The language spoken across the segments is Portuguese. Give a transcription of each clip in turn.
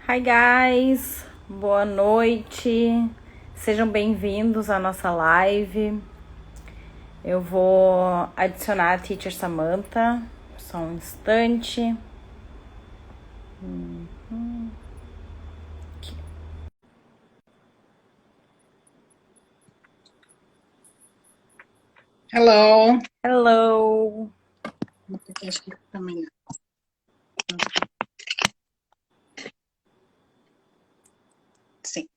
Hi guys, boa noite, sejam bem-vindos à nossa live. Eu vou adicionar a Teacher Samantha, só um instante. Hello. Hello! Porque acho que também não. Sim.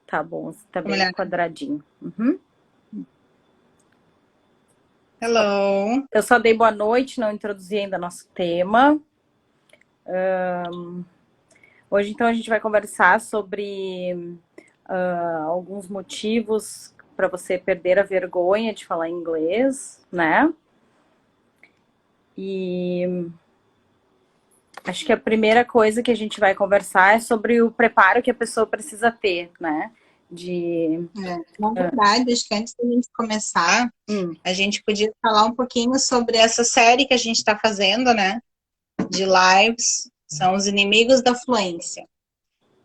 Tá bom, tá Vamos bem olhar. quadradinho. Hello. Eu só dei boa noite, não introduzi ainda nosso tema. Hoje, então, a gente vai conversar sobre alguns motivos para você perder a vergonha de falar inglês, né? E acho que a primeira coisa que a gente vai conversar é sobre o preparo que a pessoa precisa ter, né? De. Na verdade, acho que antes da gente começar, Hum, a gente podia falar um pouquinho sobre essa série que a gente está fazendo, né? De lives, são os inimigos da fluência.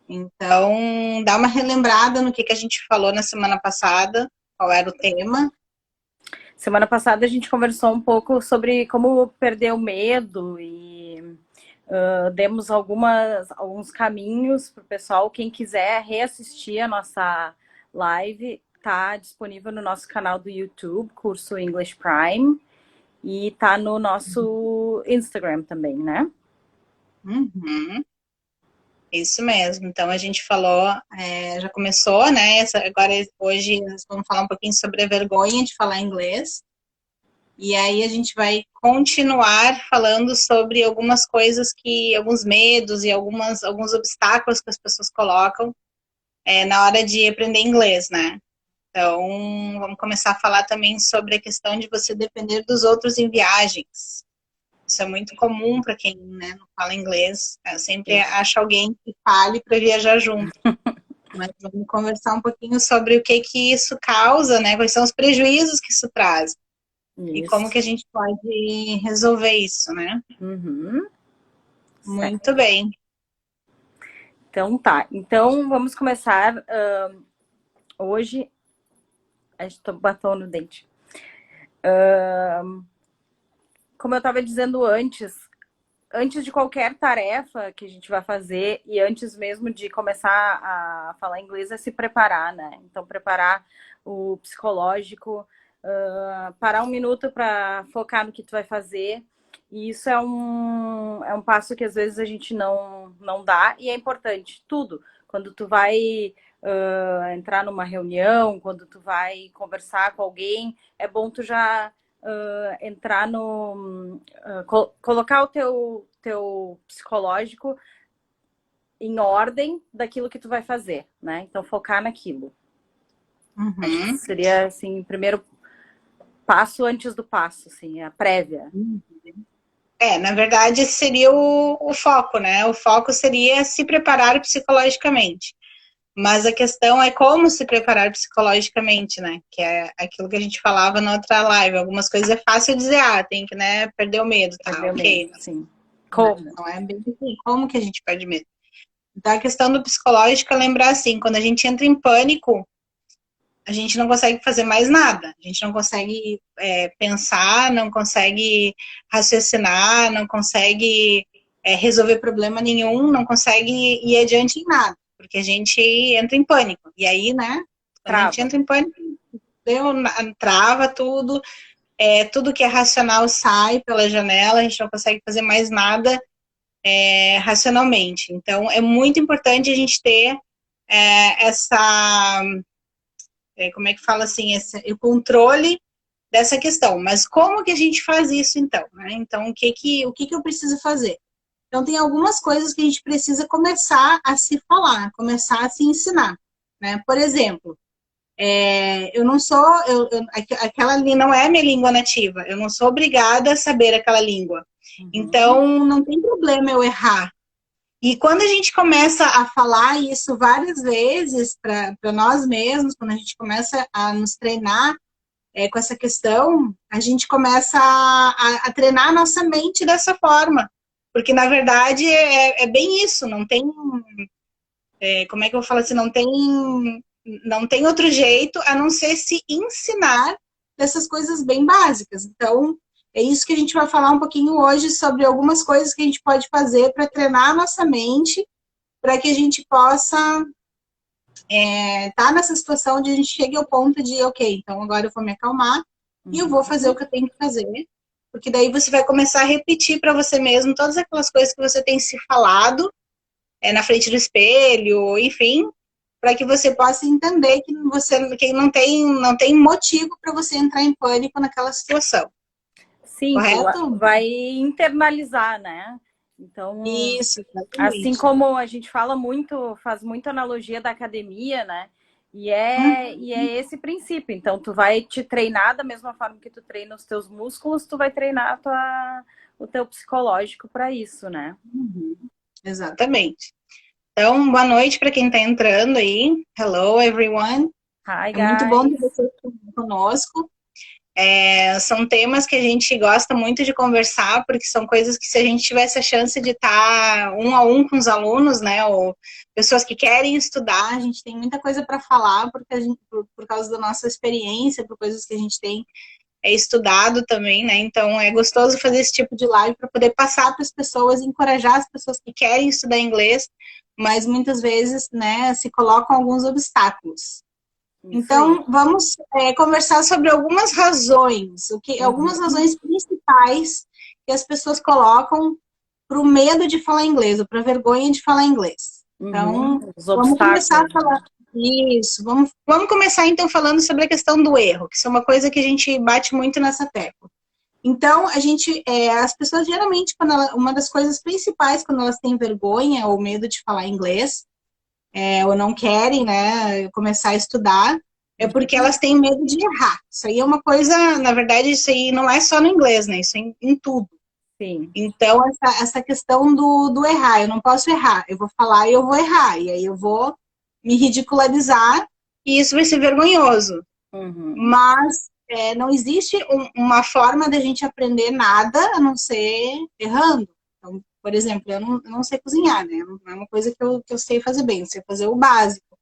Então, dá uma relembrada no que a gente falou na semana passada, qual era o tema. Semana passada a gente conversou um pouco sobre como perder o medo e demos alguns caminhos para o pessoal. Quem quiser reassistir a nossa live, tá disponível no nosso canal do YouTube, curso English Prime, e tá no nosso Instagram também, né? Uhum. Isso mesmo. Então a gente falou, já começou, né? Agora hoje nós vamos falar um pouquinho sobre a vergonha de falar inglês. E aí a gente vai continuar falando sobre algumas coisas alguns medos e alguns obstáculos que as pessoas colocam na hora de aprender inglês, né? Então vamos começar a falar também sobre a questão de você depender dos outros em viagens. Isso é muito comum para quem, né, não fala inglês. Eu sempre Isso. acha alguém que fale para viajar junto. Mas vamos conversar um pouquinho sobre o que isso causa, né? Quais são os prejuízos que isso traz e como que Isso. a gente pode resolver isso, né? Uhum. Muito Certo. bem. Então tá. Então vamos começar hoje. A gente batom no dente. Como eu estava dizendo antes de qualquer tarefa que a gente vai fazer e antes mesmo de começar a falar inglês, é se preparar, né? Então, preparar o psicológico, parar um minuto para focar no que tu vai fazer. E isso é um passo que às vezes a gente não dá e é importante. Tudo. Quando tu vai entrar numa reunião, quando tu vai conversar com alguém, é bom tu já entrar no. Colocar o teu psicológico em ordem daquilo que tu vai fazer, né? Então, focar naquilo. Acho que Uhum. seria, assim, o primeiro passo antes do passo, assim, a prévia. Na verdade, esse seria o foco, né? O foco seria se preparar psicologicamente. Mas a questão é como se preparar psicologicamente, né? Que é aquilo que a gente falava na outra live. Algumas coisas é fácil dizer, tem que, né, perder o medo, tá? Perder o medo, Ok. sim. Né? Como? Não é bem assim. Como que a gente perde medo? Então, a questão do psicológico é lembrar assim, quando a gente entra em pânico, a gente não consegue fazer mais nada. A gente não consegue pensar, não consegue raciocinar, não consegue resolver problema nenhum, não consegue ir adiante em nada, porque a gente entra em pânico. E aí, né, quando a gente Trava. entra em pânico, trava tudo, tudo que é racional sai pela janela, a gente não consegue fazer mais nada racionalmente. Então, é muito importante a gente ter essa como é que fala assim, o controle dessa questão. Mas como que a gente faz isso então? Né? Então, o que eu preciso fazer? Então, tem algumas coisas que a gente precisa começar a se falar, começar a se ensinar. Né? Por exemplo, eu não sou, aquela ali não é a minha língua nativa, eu não sou obrigada a saber aquela língua. Uhum. Então, não tem problema eu errar. E quando a gente começa a falar isso várias vezes para nós mesmos, quando a gente começa a nos treinar com essa questão, a gente começa a treinar a nossa mente dessa forma. Porque, na verdade, é bem isso, não tem... como é que eu falo assim? Não tem outro jeito a não ser se ensinar dessas coisas bem básicas. Então, é isso que a gente vai falar um pouquinho hoje sobre algumas coisas que a gente pode fazer para treinar a nossa mente, para que a gente possa estar nessa situação de a gente chegue ao ponto de, ok, então agora eu vou me acalmar e eu vou fazer o que eu tenho que fazer. Porque daí você vai começar a repetir para você mesmo todas aquelas coisas que você tem se falado na frente do espelho, enfim, para que você possa entender que não tem motivo para você entrar em pânico naquela situação. Sim, tu Correto? vai internalizar, né? Então, Isso, assim exatamente. como a gente fala muito, faz muita analogia da academia, né? E é esse princípio. Então, tu vai te treinar da mesma forma que tu treina os teus músculos, tu vai treinar o teu psicológico para isso, né? Exatamente. Então, boa noite para quem está entrando aí. Hello, everyone. Hi, É muito bom ter guys. você conosco. São temas que a gente gosta muito de conversar, porque são coisas que se a gente tivesse a chance de estar um a um com os alunos, né, ou pessoas que querem estudar, a gente tem muita coisa para falar, porque por causa da nossa experiência, por coisas que a gente tem estudado também, né, então é gostoso fazer esse tipo de live para poder passar para as pessoas, encorajar as pessoas que querem estudar inglês, mas muitas vezes, né, se colocam alguns obstáculos. Isso aí. Então, vamos conversar sobre algumas razões, algumas razões principais que as pessoas colocam para o medo de falar inglês, ou para a vergonha de falar inglês. Então, Os vamos começar a obstáculos, falar né? isso. Vamos começar, então, falando sobre a questão do erro, que isso é uma coisa que a gente bate muito nessa tecla. Então, as pessoas geralmente, uma das coisas principais quando elas têm vergonha ou medo de falar inglês, ou não querem, né, começar a estudar, é porque elas têm medo de errar. Isso aí é uma coisa, na verdade, isso aí não é só no inglês, né, isso é em tudo. Sim. Então, essa questão do errar, eu não posso errar, eu vou falar e eu vou errar, e aí eu vou me ridicularizar, e isso vai ser vergonhoso. Mas não existe uma forma da gente aprender nada a não ser errando. Então, por exemplo, eu não sei cozinhar, né? Não é uma coisa que eu sei fazer bem, eu sei fazer o básico.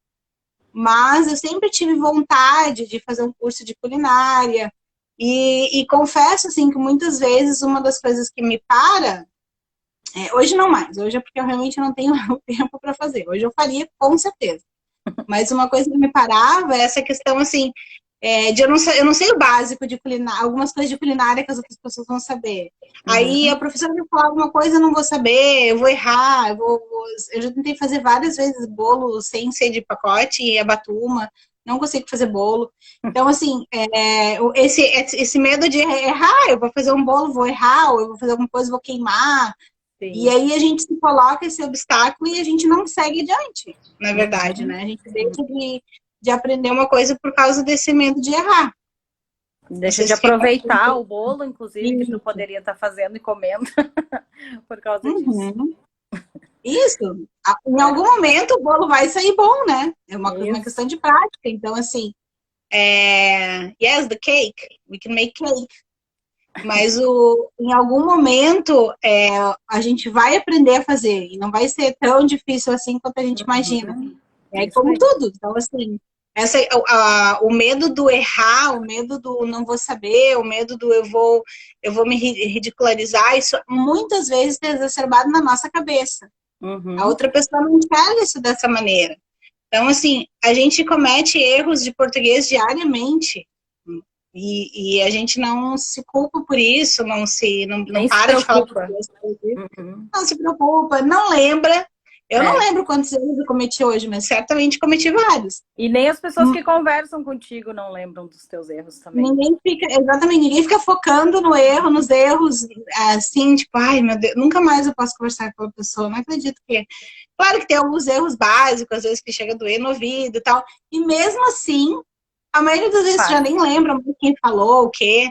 Mas eu sempre tive vontade de fazer um curso de culinária. E confesso, assim, que muitas vezes uma das coisas que me para... hoje não mais, hoje é porque eu realmente não tenho tempo para fazer. Hoje eu faria, com certeza. Mas uma coisa que me parava é essa questão, assim, de eu não sei o básico de culinária, algumas coisas de culinária que as outras pessoas vão saber. Aí a professora me falar alguma coisa, eu não vou saber, eu vou errar, eu já tentei fazer várias vezes bolo sem ser de pacote e abatuma, não consigo fazer bolo. Então, assim, esse medo de errar, eu vou fazer um bolo, vou errar, ou eu vou fazer alguma coisa, vou queimar. E Sim. aí a gente se coloca esse obstáculo e a gente não segue adiante, na verdade, né? A gente deixa de aprender uma coisa por causa desse medo de errar. Deixa de aproveitar o bolo, inclusive, que tu Isso. poderia estar fazendo e comendo por causa disso. Isso. Em algum momento o bolo vai sair bom, né? É uma Isso. questão de prática. Então, assim, yes, the cake. We can make cake. Mas em algum momento a gente vai aprender a fazer. E não vai ser tão difícil assim quanto a gente imagina. É Isso como aí. tudo. Então, assim, o medo do errar, o medo do não vou saber, o medo do eu vou me ridicularizar, isso muitas vezes é exacerbado na nossa cabeça. A outra pessoa não enxerga isso dessa maneira. Então, assim, a gente comete erros de português diariamente. E a gente não se culpa por isso, não Nem se para de falar preocupa. português. Não se preocupa, não lembra. Eu não lembro quantos erros eu cometi hoje, mas certamente cometi vários. E nem as pessoas que conversam contigo não lembram dos teus erros também. Ninguém fica focando no erro, nos erros, assim, tipo, ai meu Deus, nunca mais eu posso conversar com a pessoa, não acredito que... Claro que tem alguns erros básicos, às vezes que chega a doer no ouvido e tal, e mesmo assim, a maioria das vezes já nem lembra quem falou, o quê,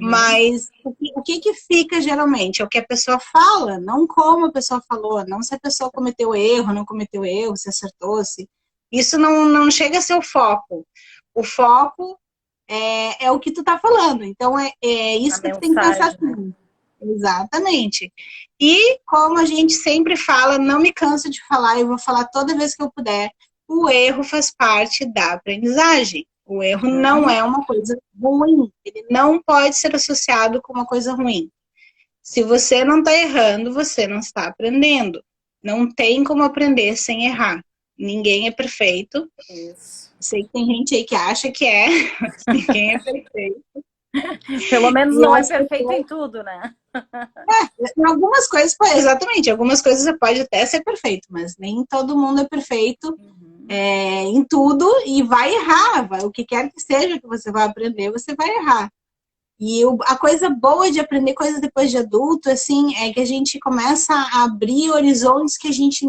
mas o que fica geralmente? É o que a pessoa fala, não como a pessoa falou, não se a pessoa cometeu erro, não cometeu erro, se acertou, se... Isso não chega a ser o foco. O foco é o que tu tá falando. Então, é isso A que tu tem que pensar mensagem, né? assim. Exatamente. E como a gente sempre fala, não me canso de falar, eu vou falar toda vez que eu puder, o erro faz parte da aprendizagem. O erro não é uma coisa ruim, ele não pode ser associado com uma coisa ruim. Se você não está errando, você não está aprendendo. Não tem como aprender sem errar. Ninguém é perfeito. Isso. Sei que tem gente aí que acha que é, mas ninguém é perfeito. Pelo menos não é perfeito em tudo, né? Em algumas coisas, exatamente, algumas coisas você pode até ser perfeito, mas nem todo mundo é perfeito em tudo e vai errar. O que quer que seja que você vai aprender, você vai errar. E a coisa boa de aprender coisas depois de adulto, assim, é que a gente começa a abrir horizontes que a gente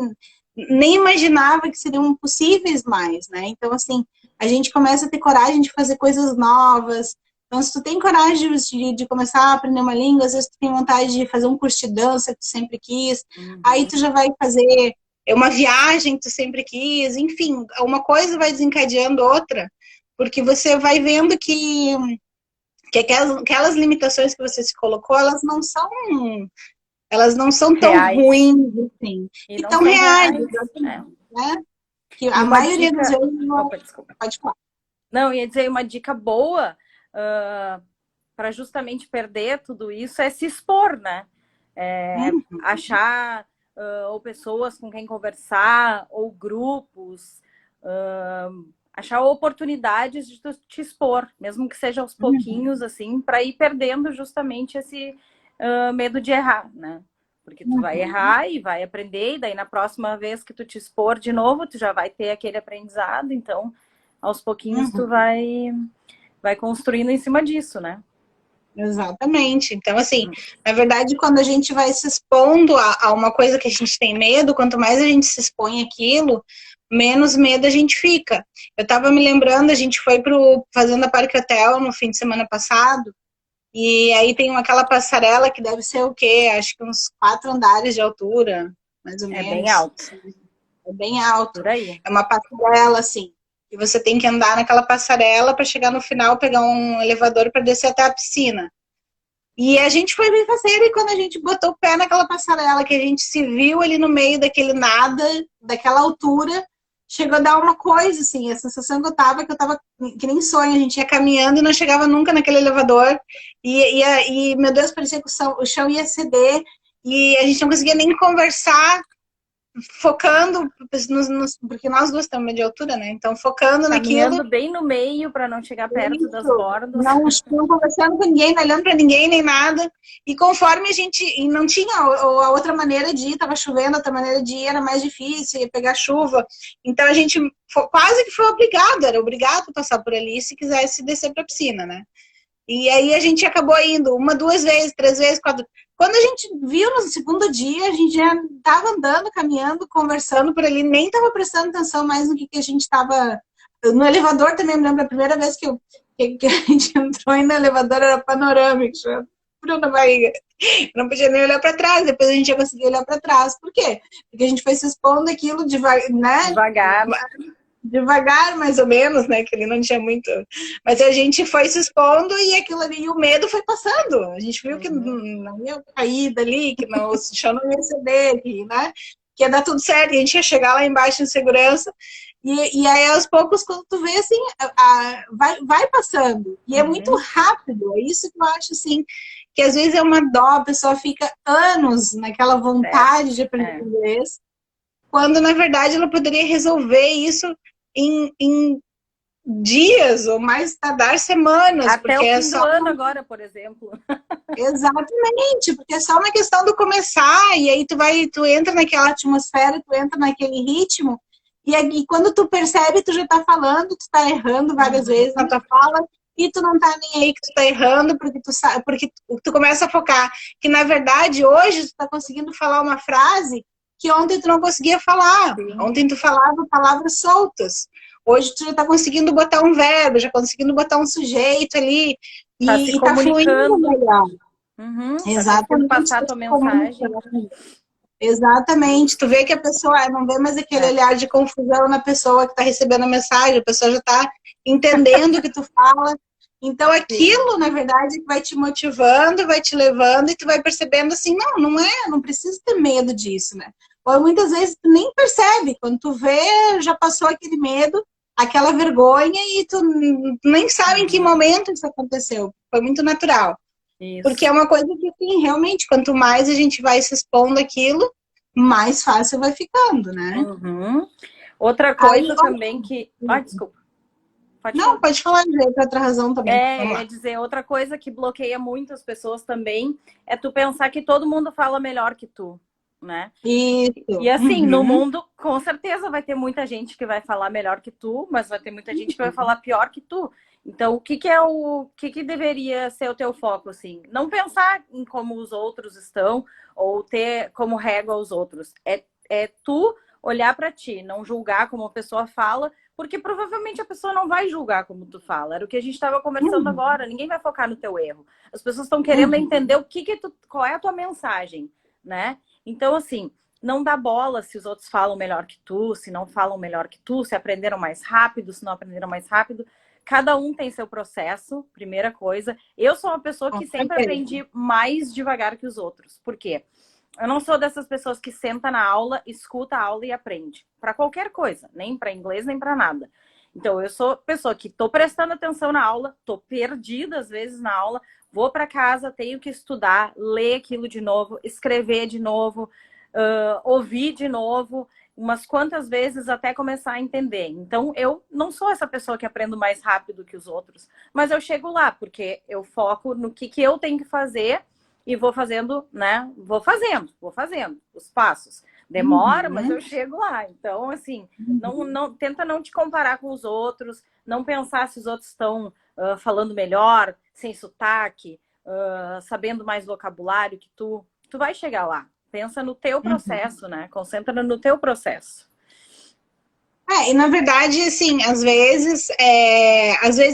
nem imaginava que seriam possíveis mais, né? Então, assim, a gente começa a ter coragem de fazer coisas novas. Então, se tu tem coragem de começar a aprender uma língua, às vezes tu tem vontade de fazer um curso de dança que tu sempre quis, aí tu já vai fazer uma viagem que tu sempre quis, enfim, uma coisa vai desencadeando outra, porque você vai vendo que aquelas limitações que você se colocou, elas não são tão Reais. ruins, assim. E tão reais, né? Que a maioria dos vezes não... Desculpa. Pode falar. Não, ia dizer, uma dica boa para justamente perder tudo isso é se expor, né? Achar ou pessoas com quem conversar, ou grupos, achar oportunidades de te expor, mesmo que seja aos pouquinhos, assim, para ir perdendo justamente esse medo de errar, né? Porque tu vai errar e vai aprender, e daí na próxima vez que tu te expor de novo, tu já vai ter aquele aprendizado, então aos pouquinhos tu vai construindo em cima disso, né? Exatamente. Então, assim, na verdade, quando a gente vai se expondo a uma coisa que a gente tem medo, quanto mais a gente se expõe àquilo, menos medo a gente fica. Eu tava me lembrando, a gente foi pro Fazenda Parque Hotel no fim de semana passado, e aí tem aquela passarela que deve ser o quê? Acho que uns 4 andares de altura, mais ou menos. É bem alto. É bem alto. Por aí. É uma passarela, assim. E você tem que andar naquela passarela para chegar no final, pegar um elevador para descer até a piscina. E a gente foi bem faceiro, e quando a gente botou o pé naquela passarela, que a gente se viu ali no meio daquele nada, daquela altura, chegou a dar uma coisa, assim, a sensação que eu tava que nem sonho, a gente ia caminhando e não chegava nunca naquele elevador, e meu Deus, parecia que o chão ia ceder, e a gente não conseguia nem conversar, focando, porque nós duas estamos de altura, né? Então, focando caminhando naquilo. Bem no meio para não chegar perto das bordas. Não conversando com ninguém, não olhando para ninguém, nem nada. E conforme a gente... E não tinha a outra maneira de ir, estava chovendo, a outra maneira de ir era mais difícil, ia pegar chuva. Então, a gente quase que foi obrigado, era obrigado a passar por ali se quisesse descer para a piscina, né? E aí a gente acabou indo 1, 2 vezes, 3 vezes, 4... Quando a gente viu no segundo dia, a gente já estava andando, caminhando, conversando por ali, nem estava prestando atenção mais no que a gente estava... No elevador também, me lembro, a primeira vez que a gente entrou no elevador era panorâmico, frio na barriga. Não podia nem olhar para trás, depois a gente já conseguia olhar para trás. Por quê? Porque a gente foi se expondo aquilo né? Devagar, mais ou menos, né? Que ele não tinha muito. Mas a gente foi se expondo e aquilo ali, e o medo foi passando. A gente viu que não ia cair dali, que o chão não ia ceder, né? Que ia dar tudo certo, e a gente ia chegar lá embaixo em segurança. E aí, aos poucos, quando tu vê, assim, vai passando. E é muito rápido. É isso que eu acho, assim, que às vezes é uma dó, a pessoa fica anos naquela vontade de aprender inglês, quando, na verdade, ela poderia resolver isso em dias, ou mais tardar semanas. Até o fim do ano agora, por exemplo. Exatamente, porque é só uma questão do começar, e aí tu entra naquela atmosfera, tu entra naquele ritmo, e aí quando tu percebe, tu já tá falando, tu tá errando várias vezes na tua fala, e tu não tá nem aí que tu tá errando, porque tu sabe, porque tu começa a focar que, na verdade, hoje tu tá conseguindo falar uma frase que ontem tu não conseguia falar. Sim. Ontem tu falava palavras soltas. Hoje tu já tá conseguindo botar um verbo, já conseguindo botar um sujeito ali. E tá fluindo melhor. Exatamente. Tá passar a tua mensagem. Exatamente. Tu vê que a pessoa não vê mais aquele olhar de confusão na pessoa que tá recebendo a mensagem. A pessoa já tá entendendo o que tu fala. Então, aquilo, na verdade, vai te motivando, vai te levando, e tu vai percebendo assim, não precisa ter medo disso, né? Ou muitas vezes tu nem percebe, quando tu vê, já passou aquele medo, aquela vergonha, e tu nem sabe em que momento isso aconteceu. Foi muito natural. Porque é Isso. uma coisa que, assim, realmente, quanto mais a gente vai se expondo àquilo, mais fácil vai ficando, né? Uhum. Outra Aí, coisa também que... Ai, desculpa. Pode não, falar. pode falar, de outra razão também. Eu Vamos ia lá. dizer, outra coisa que bloqueia muitas pessoas também é tu pensar que todo mundo fala melhor que tu, né? E Isso. assim, no Uhum. mundo, com certeza vai ter muita gente que vai falar melhor que tu, mas vai ter muita gente que vai falar pior que tu. Então, o que que deveria ser o teu foco, assim? Não pensar em como os outros estão ou ter como régua os outros. É tu olhar para ti, não julgar como a pessoa fala, porque provavelmente a pessoa não vai julgar como tu fala. Era o que a gente estava conversando Uhum. agora. Ninguém vai focar no teu erro. As pessoas estão querendo Uhum. entender o que tu, qual é a tua mensagem, né? Então, assim, não dá bola se os outros falam melhor que tu, se não falam melhor que tu, se aprenderam mais rápido, se não aprenderam mais rápido. Cada um tem seu processo, primeira coisa. Eu sou uma pessoa Com que sempre certeza. aprendi mais devagar que os outros. Por quê? Eu não sou dessas pessoas que senta na aula, escuta a aula e aprende. Para qualquer coisa, nem para inglês, nem para nada. Então, eu sou pessoa que estou prestando atenção na aula, estou perdida às vezes na aula, vou para casa, tenho que estudar, ler aquilo de novo, escrever de novo, ouvir de novo, umas quantas vezes até começar a entender. Então, eu não sou essa pessoa que aprendo mais rápido que os outros, mas eu chego lá, porque eu foco no que eu tenho que fazer e vou fazendo, né? Vou fazendo os passos. Demora, mas eu Uhum. chego lá. Então, assim, não tenta não te comparar com os outros, não pensar se os outros estão falando melhor, sem sotaque, sabendo mais vocabulário que tu. Tu vai chegar lá. Pensa no teu Uhum. processo, né? Concentra no teu processo. E na verdade, assim, às vezes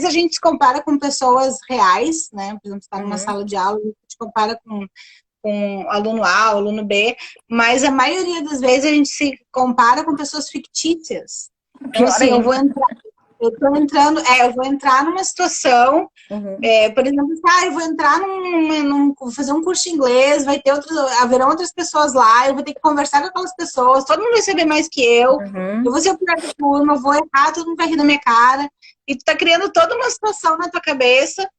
a gente se compara com pessoas reais, né? Por exemplo, você está numa Uhum. sala de aula, a gente se compara com aluno A, aluno B, mas a maioria das vezes a gente se compara com pessoas fictícias. Então, Pior assim, ainda. eu vou entrar numa situação. Uhum. Por exemplo, eu vou entrar vou fazer um curso de inglês, haverão outras pessoas lá, eu vou ter que conversar com aquelas pessoas, todo mundo vai saber mais que eu Uhum. vou ser o pior da turma, eu vou errar, todo mundo vai rir da minha cara, e tu tá criando toda uma situação na tua cabeça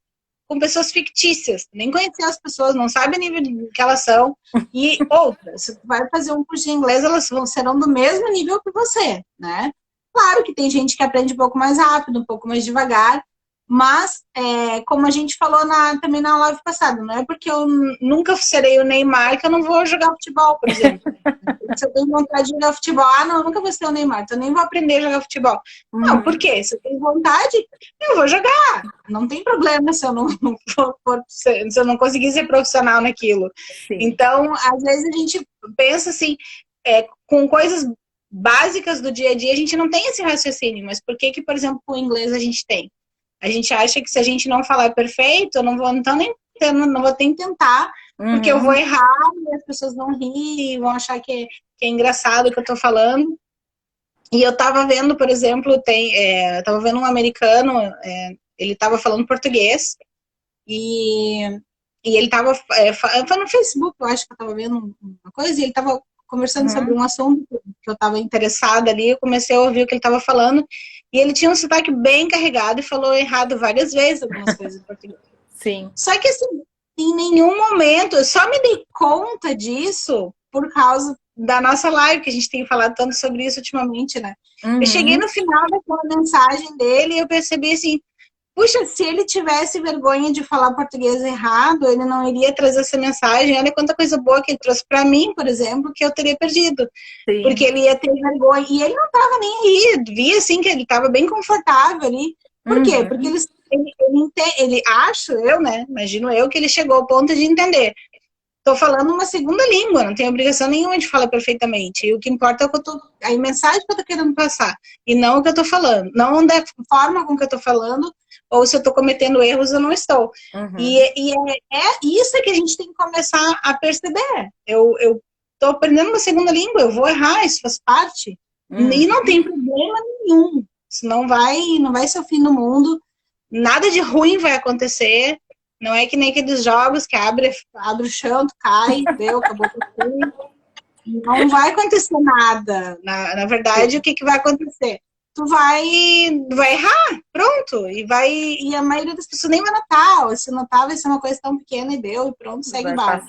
com pessoas fictícias, nem conhecer as pessoas, não sabe o nível que elas são, e outras, se tu vai fazer um curso de inglês, serão do mesmo nível que você, né? Claro que tem gente que aprende um pouco mais rápido, um pouco mais devagar, mas, como a gente falou também na live passada, não é porque eu nunca serei o Neymar que eu não vou jogar futebol, por exemplo. Se eu tenho vontade de jogar futebol, não, eu nunca vou ser o Neymar, então eu nem vou aprender a jogar futebol. Não, por Uhum. quê? Se eu tenho vontade, eu vou jogar. Não tem problema se eu se eu não conseguir ser profissional naquilo. Sim. Então, às vezes a gente pensa assim, com coisas básicas do dia a dia, a gente não tem esse raciocínio, mas por que, por exemplo, com o inglês a gente tem? A gente acha que se a gente não falar perfeito, eu não vou, então não vou nem tentar, porque eu vou Uhum. errar e as pessoas vão rir, vão achar que é engraçado o que eu tô falando. E eu tava vendo, por exemplo, eu tava vendo um americano, ele tava falando português, e, e ele tava, foi no Facebook, eu acho que eu tava vendo uma coisa, e ele tava conversando sobre Uhum. um assunto que eu tava interessada ali, eu comecei a ouvir o que ele tava falando, e ele tinha um sotaque bem carregado e falou errado várias vezes algumas coisas em português. Sim. Só que assim, em nenhum momento, eu só me dei conta disso por causa da nossa live, que a gente tem falado tanto sobre isso ultimamente, né? Eu cheguei Uhum. no final daquela mensagem dele e eu percebi assim, puxa, se ele tivesse vergonha de falar português errado, ele não iria trazer essa mensagem. Olha quanta coisa boa que ele trouxe para mim, por exemplo, que eu teria perdido. Porque Sim. ele ia ter vergonha. E ele não estava nem aí. Via, assim, que ele estava bem confortável ali. Por quê? Porque Uhum. ele acho eu, né? Imagino eu, que ele chegou ao ponto de entender. Estou falando uma segunda língua, não tenho obrigação nenhuma de falar perfeitamente. E o que importa é a mensagem que eu estou querendo passar, e não o que eu estou falando. Não da forma com que eu estou falando, ou se eu estou cometendo erros ou não estou. E, Uhum. e é isso que a gente tem que começar a perceber. Eu estou aprendendo uma segunda língua, eu vou errar, isso faz parte. E Uhum. não tem problema nenhum. Isso não vai ser o fim do mundo. nada de ruim vai acontecer. Não é que nem aqueles jogos que abre o chão, tu cai, deu, acabou tudo. Não vai acontecer nada. Na verdade, o que vai acontecer? Tu vai errar, pronto. E a maioria das pessoas nem vai notar. Ou se notar, vai ser uma coisa tão pequena e deu, e pronto, segue o barco.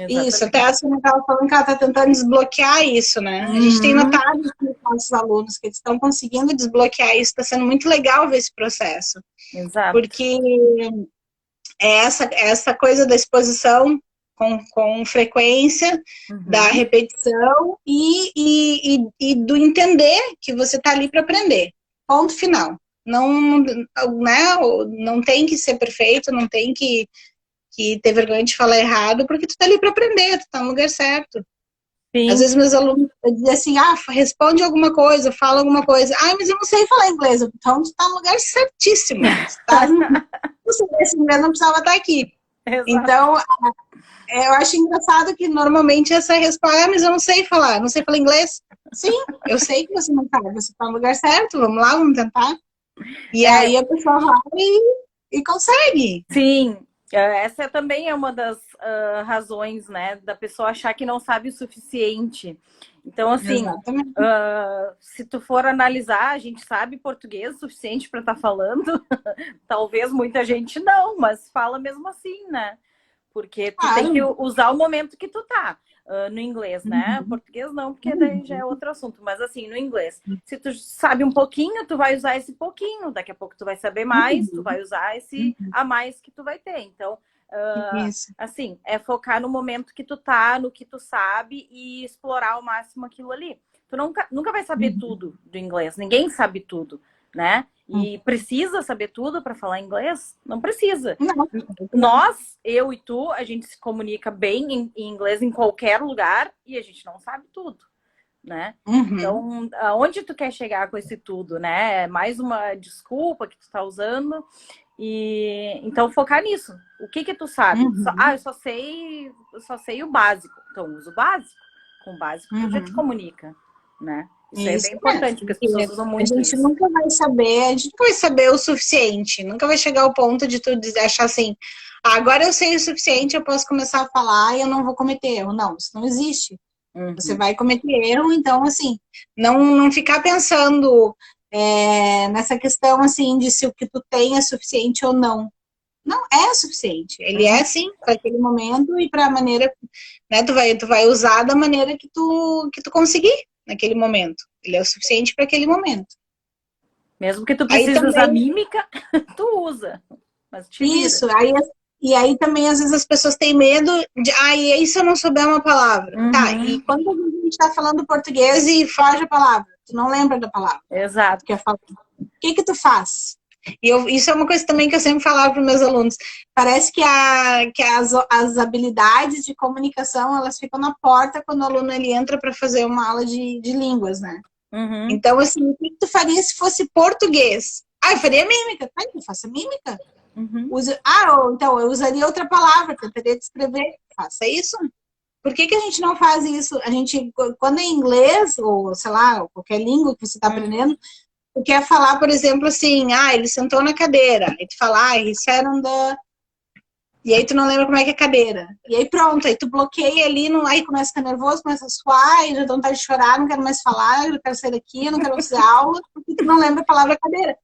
Isso, até a Sônia estava falando que ela está tentando desbloquear isso, né? A gente tem notado com os nossos alunos que eles estão conseguindo desbloquear isso, está sendo muito legal ver esse processo. Exato. Porque é essa coisa da exposição com frequência, da repetição e do entender que você está ali para aprender. Ponto final. Não, né, não tem que ser perfeito, não tem que ter vergonha de falar errado, porque tu tá ali para aprender, tu tá no lugar certo. Sim. Às vezes meus alunos dizem assim, responde alguma coisa, fala alguma coisa. Mas eu não sei falar inglês. Então tu tá no lugar certíssimo. Se soubesse inglês, não precisava estar aqui. Exato. Então, eu acho engraçado que normalmente essa resposta, mas eu não sei falar inglês. Sim, eu sei que você não sabe, você tá no lugar certo, vamos lá, vamos tentar. E aí a pessoa vai e consegue. Sim. Essa também é uma das razões, né, da pessoa achar que não sabe o suficiente. Então, assim, se tu for analisar, a gente sabe português o suficiente para estar falando. Talvez muita gente não, mas fala mesmo assim, né? Porque tu tem que usar o momento que tu tá. No inglês, né? Português não, porque daí já é outro assunto. Mas assim, no inglês, se tu sabe um pouquinho, tu vai usar esse pouquinho. Daqui a pouco tu vai saber mais, tu vai usar esse a mais que tu vai ter. Então, assim, é focar no momento que tu tá, no que tu sabe e explorar ao máximo aquilo ali. Tu nunca vai saber tudo do inglês. Ninguém sabe tudo, né? E precisa saber tudo para falar inglês? Não precisa. Não. Nós, eu e tu, a gente se comunica bem em inglês em qualquer lugar e a gente não sabe tudo, né? Então, aonde tu quer chegar com esse tudo, né? É mais uma desculpa que tu tá usando. E então focar nisso. O que tu sabe? Eu só sei o básico. Então usa o básico. Com o básico tu já te comunica, né? Isso é bem importante, porque as pessoas usam muito a gente nunca vai saber o suficiente. Nunca vai chegar ao ponto de tu achar assim, agora eu sei o suficiente, eu posso começar a falar e eu não vou cometer erro. Não, isso não existe. Você vai cometer erro, então, assim, não ficar pensando nessa questão, assim, de se o que tu tem é suficiente ou não. Não é suficiente. Ele é, sim, para aquele momento e para a maneira, né, tu vai usar da maneira que tu conseguir naquele momento. Ele é o suficiente para aquele momento. Mesmo que tu precise usar mímica, tu usa. Mas isso, e aí também às vezes as pessoas têm medo de, e aí se eu não souber uma palavra? Tá, e quando a gente tá falando português e foge a palavra, tu não lembra da palavra. Exato. O que tu faz? E isso é uma coisa também que eu sempre falava para meus alunos. Parece que as habilidades de comunicação, elas ficam na porta quando o aluno ele entra para fazer uma aula de línguas, né? Então, assim, o que tu faria se fosse português? Eu faria mímica. Eu faço mímica. Então, eu usaria outra palavra, tentaria descrever. Faça isso. Por que a gente não faz isso? A gente, quando é inglês, ou sei lá, qualquer língua que você está aprendendo, tu quer falar, por exemplo, assim, ele sentou na cadeira. Aí tu fala, he sat on the... E aí tu não lembra como é que é a cadeira. E aí pronto, aí tu bloqueia ali, aí começa a ficar nervoso, começa a suar, e já dá vontade de chorar, não quero mais falar, eu quero sair daqui, eu não quero fazer aula, porque tu não lembra a palavra cadeira.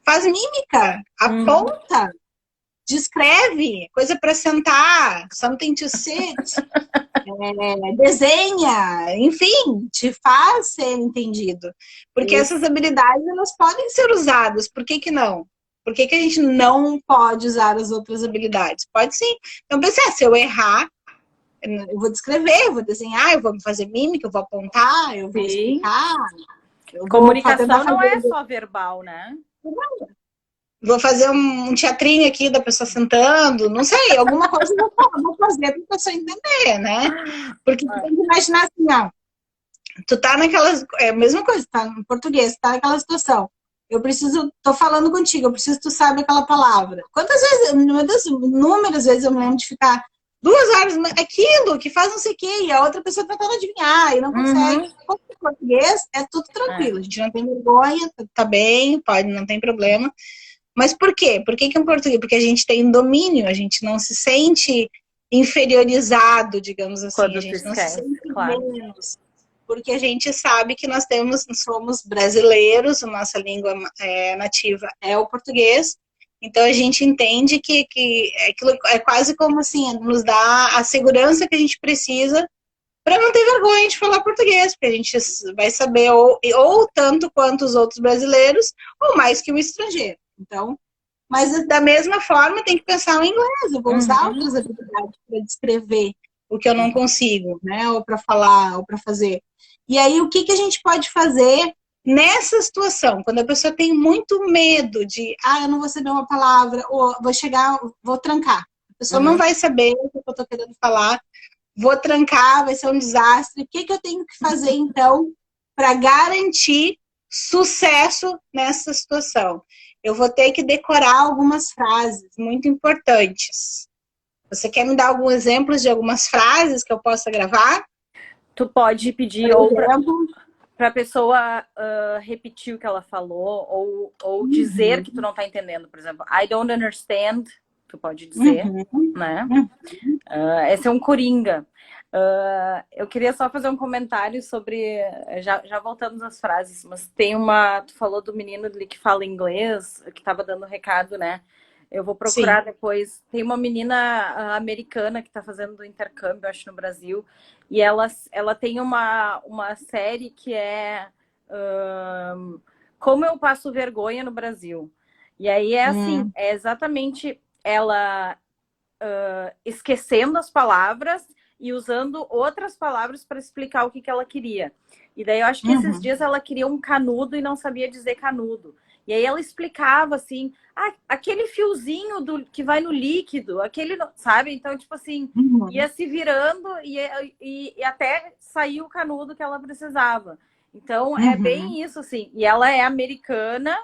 Faz mímica, aponta, descreve, coisa para sentar, something to sit, desenha, enfim, te faz ser entendido. Porque essas habilidades, elas podem ser usadas, por que não? Por que a gente não pode usar as outras habilidades? Pode sim. Então, pensar, se eu errar, eu vou descrever, eu vou desenhar, eu vou fazer mímica, eu vou apontar, eu vou explicar. Comunicação não é só verbal, né? Vou fazer um teatrinho aqui da pessoa sentando, não sei, alguma coisa eu vou fazer para a pessoa entender, né? Porque tu tem que imaginar assim, tu tá naquelas... É a mesma coisa, tá no português, tá naquela situação. Tô falando contigo, eu preciso que tu saiba aquela palavra. Quantas vezes, inúmeras vezes eu me lembro de ficar 2 horas, aquilo que faz não sei o quê, e a outra pessoa tentando adivinhar, e não consegue. Quando é português, é tudo tranquilo, a gente não tem vergonha, tá bem, pode, não tem problema. Mas por quê? Por que que em português? Porque a gente tem domínio, a gente não se sente inferiorizado, digamos assim, a Quando tu gente não se esquece, sente claro. menos, porque a gente sabe que somos brasileiros, a nossa língua nativa é o português, então a gente entende que aquilo é quase como assim, nos dá a segurança que a gente precisa para não ter vergonha de falar português, porque a gente vai saber ou tanto quanto os outros brasileiros, ou mais que o estrangeiro. Então, mas da mesma forma tem que pensar no inglês, eu vou usar Uhum. outras habilidades para descrever o que eu não consigo, né? Ou para falar, ou para fazer. E aí, o que, que a gente pode fazer nessa situação? Quando a pessoa tem muito medo de, eu não vou saber uma palavra, ou vou chegar, vou trancar. A pessoa não Uhum. vai saber o que eu estou querendo falar, vou trancar, vai ser um desastre. O que, que eu tenho que fazer, então, para garantir sucesso nessa situação? Eu vou ter que decorar algumas frases muito importantes. Você quer me dar alguns exemplos de algumas frases que eu possa gravar? Tu pode pedir Por ou exemplo, para a pessoa repetir o que ela falou, ou dizer que tu não tá entendendo, por exemplo, I don't understand, tu pode dizer, né? Esse é um coringa. Eu queria só fazer um comentário sobre. Já voltamos às frases, mas tem uma. Tu falou do menino ali que fala inglês, que estava dando recado, né? Eu vou procurar sim. depois. Tem uma menina americana que está fazendo intercâmbio, acho, no Brasil, e ela tem uma série que é Como Eu Passo Vergonha no Brasil. E aí é assim, é exatamente ela esquecendo as palavras e usando outras palavras para explicar o que, que ela queria. E daí eu acho que esses dias ela queria um canudo e não sabia dizer canudo. E aí ela explicava assim, aquele fiozinho que vai no líquido, aquele, sabe? Então, tipo assim, ia se virando e até saiu o canudo que ela precisava. Então, é bem isso, assim. E ela é americana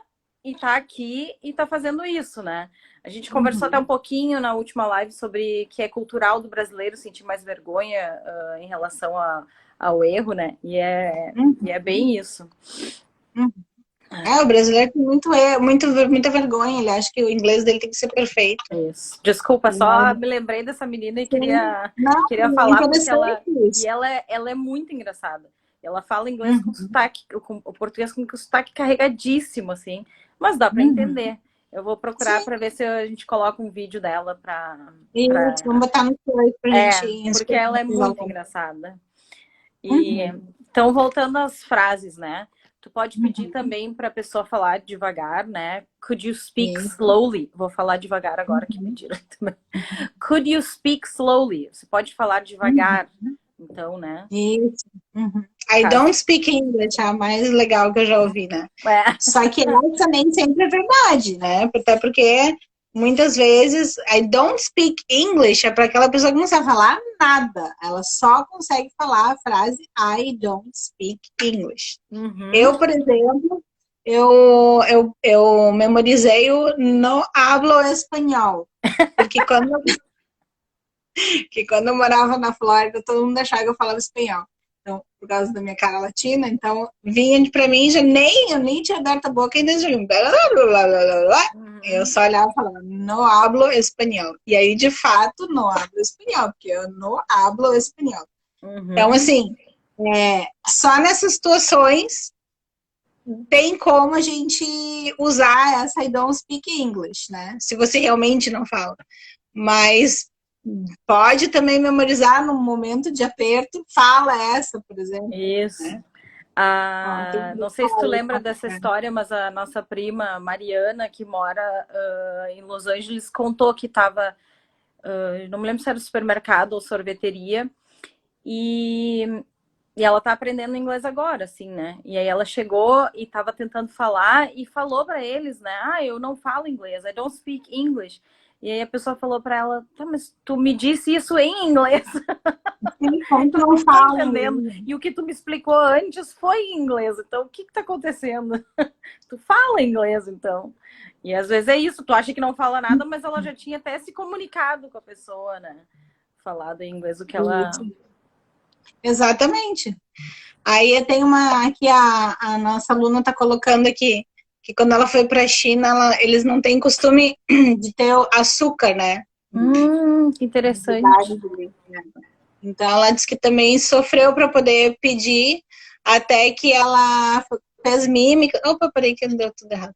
e tá aqui e tá fazendo isso, né? A gente conversou até um pouquinho na última live sobre que é cultural do brasileiro sentir mais vergonha em relação ao erro, né? E é bem isso. O brasileiro tem muita vergonha, ele acha que o inglês dele tem que ser perfeito. Isso. Desculpa, só me lembrei dessa menina e queria Não, é falar porque interessante isso. ela é muito engraçada. Ela fala inglês com sotaque, com o português com sotaque carregadíssimo, assim, mas dá para entender. Eu vou procurar Sim, para ver se a gente coloca um vídeo dela isso, vamos botar no story pra gente porque inspirar ela é os muito alunos. engraçada. E então, voltando às frases, né? Tu pode pedir também para a pessoa falar devagar, né? Could you speak Isso. slowly? Vou falar devagar agora que pediram também. Could you speak slowly? Você pode falar devagar, então, né? Isso. I Caso. don't speak English, é a mais legal que eu já ouvi, né? É. Só que essa nem sempre é verdade, né? Até porque muitas vezes I don't speak English é para aquela pessoa que não sabe falar nada. Ela só consegue falar a frase I don't speak English. Eu, por exemplo, eu memorizei o no hablo espanhol. Porque quando eu morava na Flórida, todo mundo achava que eu falava espanhol. Então, por causa da minha cara latina, então vinha pra mim, eu nem tinha aberto a boca ainda já eu só olhava e falava, no hablo espanhol. E aí, de fato, no hablo espanhol, porque eu no hablo espanhol. Então, assim, só nessas situações tem como a gente usar essa I don't speak English, né? Se você realmente não fala. Mas pode também memorizar no momento de aperto, fala essa, por exemplo. Isso. Né? Não sei se tu lembra dessa história, mas a nossa prima Mariana, que mora em Los Angeles, contou que estava, não me lembro se era supermercado ou sorveteria, e ela tá aprendendo inglês agora, assim, né? E aí ela chegou e tava tentando falar e falou para eles, né? Eu não falo inglês, I don't speak English. E aí a pessoa falou para ela, tá, mas tu me disse isso em inglês. Como tu Eu não não tô fala entendendo. inglês? E o que tu me explicou antes foi em inglês. Então, o que tá acontecendo? Tu fala inglês, então. E às vezes é isso, tu acha que não fala nada, mas ela já tinha até se comunicado com a pessoa, né? Falado em inglês o que ela... Isso. Exatamente. Aí tem aqui a nossa aluna está colocando aqui. que quando ela foi para a China, eles não têm costume de ter o açúcar, né? Que interessante. Então ela disse que também sofreu para poder pedir, até que ela fez mímica. Opa, peraí que não deu tudo errado.